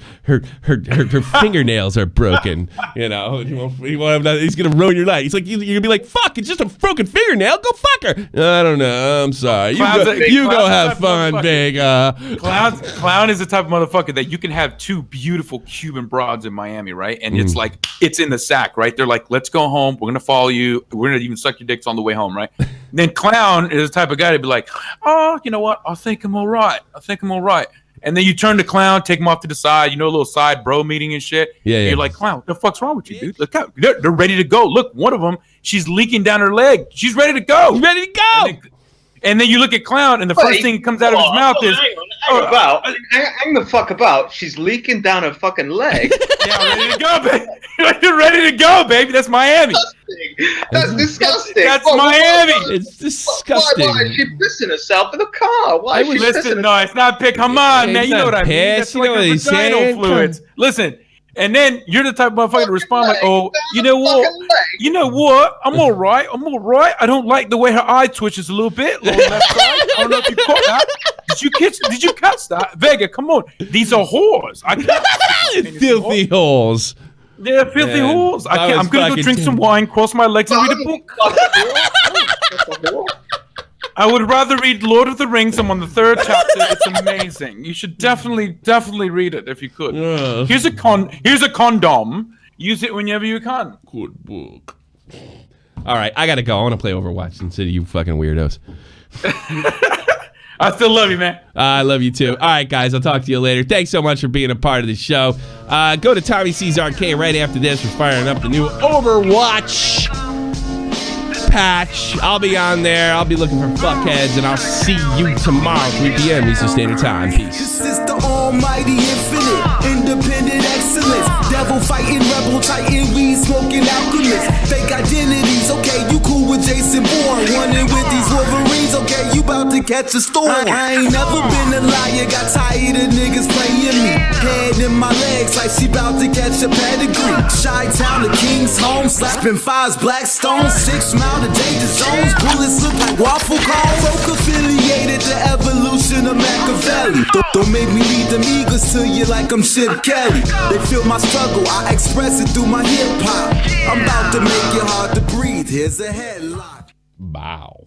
fingernails are broken. You know, he won't have he's gonna ruin your night. He's like, you're gonna be like, fuck, it's just a broken fingernail. Go fuck her. I don't know. I'm sorry. You go have fun, Vega. Clown is the type of motherfucker that you can have two beautiful Cuban broads in Miami, right? And it's like, it's in the sack, right? They're like, "Let's go home. We're gonna follow you. We're gonna even suck your dicks on the way home," right? Then Clown is the type of guy to be like, "Oh, you know what? I think I'm all right. And then you turn to Clown, take him off to the side, you know, a little side bro meeting and shit. Yeah. You're like, "Clown, what the fuck's wrong with you, dude? Look out. They're ready to go. Look, one of them, she's leaking down her leg. She's ready to go. And then you look at Clown, and the first thing that comes out of his mouth is, hang the fuck about. She's leaking down her fucking leg. Yeah, ready to go, baby. You're ready to go, baby. That's Miami. That's disgusting. That's Miami. It's disgusting. Why is she pissing herself in the car? Why is she listen, no, it's not pick. Come on, man. You know what I mean. That's like a vaginal fluids. Listen. And then you're the type of motherfucker to respond like, "Oh, you know what? I'm all right. I don't like the way her eye twitches a little bit. Left side. I don't know if you caught that. Did you catch that? Vega, come on. These are whores. I can't. Filthy whores. They're filthy whores. I'm going to go drink some wine, cross my legs, and read a book. I would rather read Lord of the Rings. I'm on the 3rd chapter. It's amazing. You should definitely read it if you could. Here's a condom. Use it whenever you can. Good book. All right, I gotta go. I want to play Overwatch instead of you fucking weirdos. I still love you, man. I love you too. All right, guys, I'll talk to you later. Thanks so much for being a part of the show. Go to Tommy C's Arcade right after this. We're firing up the new Overwatch patch. I'll be on there. I'll be looking for fuckheads, and I'll see you tomorrow, 3 p.m. Eastern Standard Time. Peace. This is the almighty infinite, independent excellence. Devil fighting, rebel titan, weed smoking alchemist. Fake identities, okay, you cool with Jason Bourne. Running with these Wolverines, okay, you about to catch a storm. I ain't never been a liar, got tired of niggas playing me. Head in my legs like she about to catch a pedigree. Chi-Town to King's home, slapping fives, black stones. 6 mile to danger zones, bullets look like waffle cones. Folk affiliated to evolution of Machiavelli. Don't make me lead them eagles to you like I'm Chip Kelly. They feel my struggle, I express it through my hip hop. I'm about to make it hard to breathe, here's a headlock. Bow.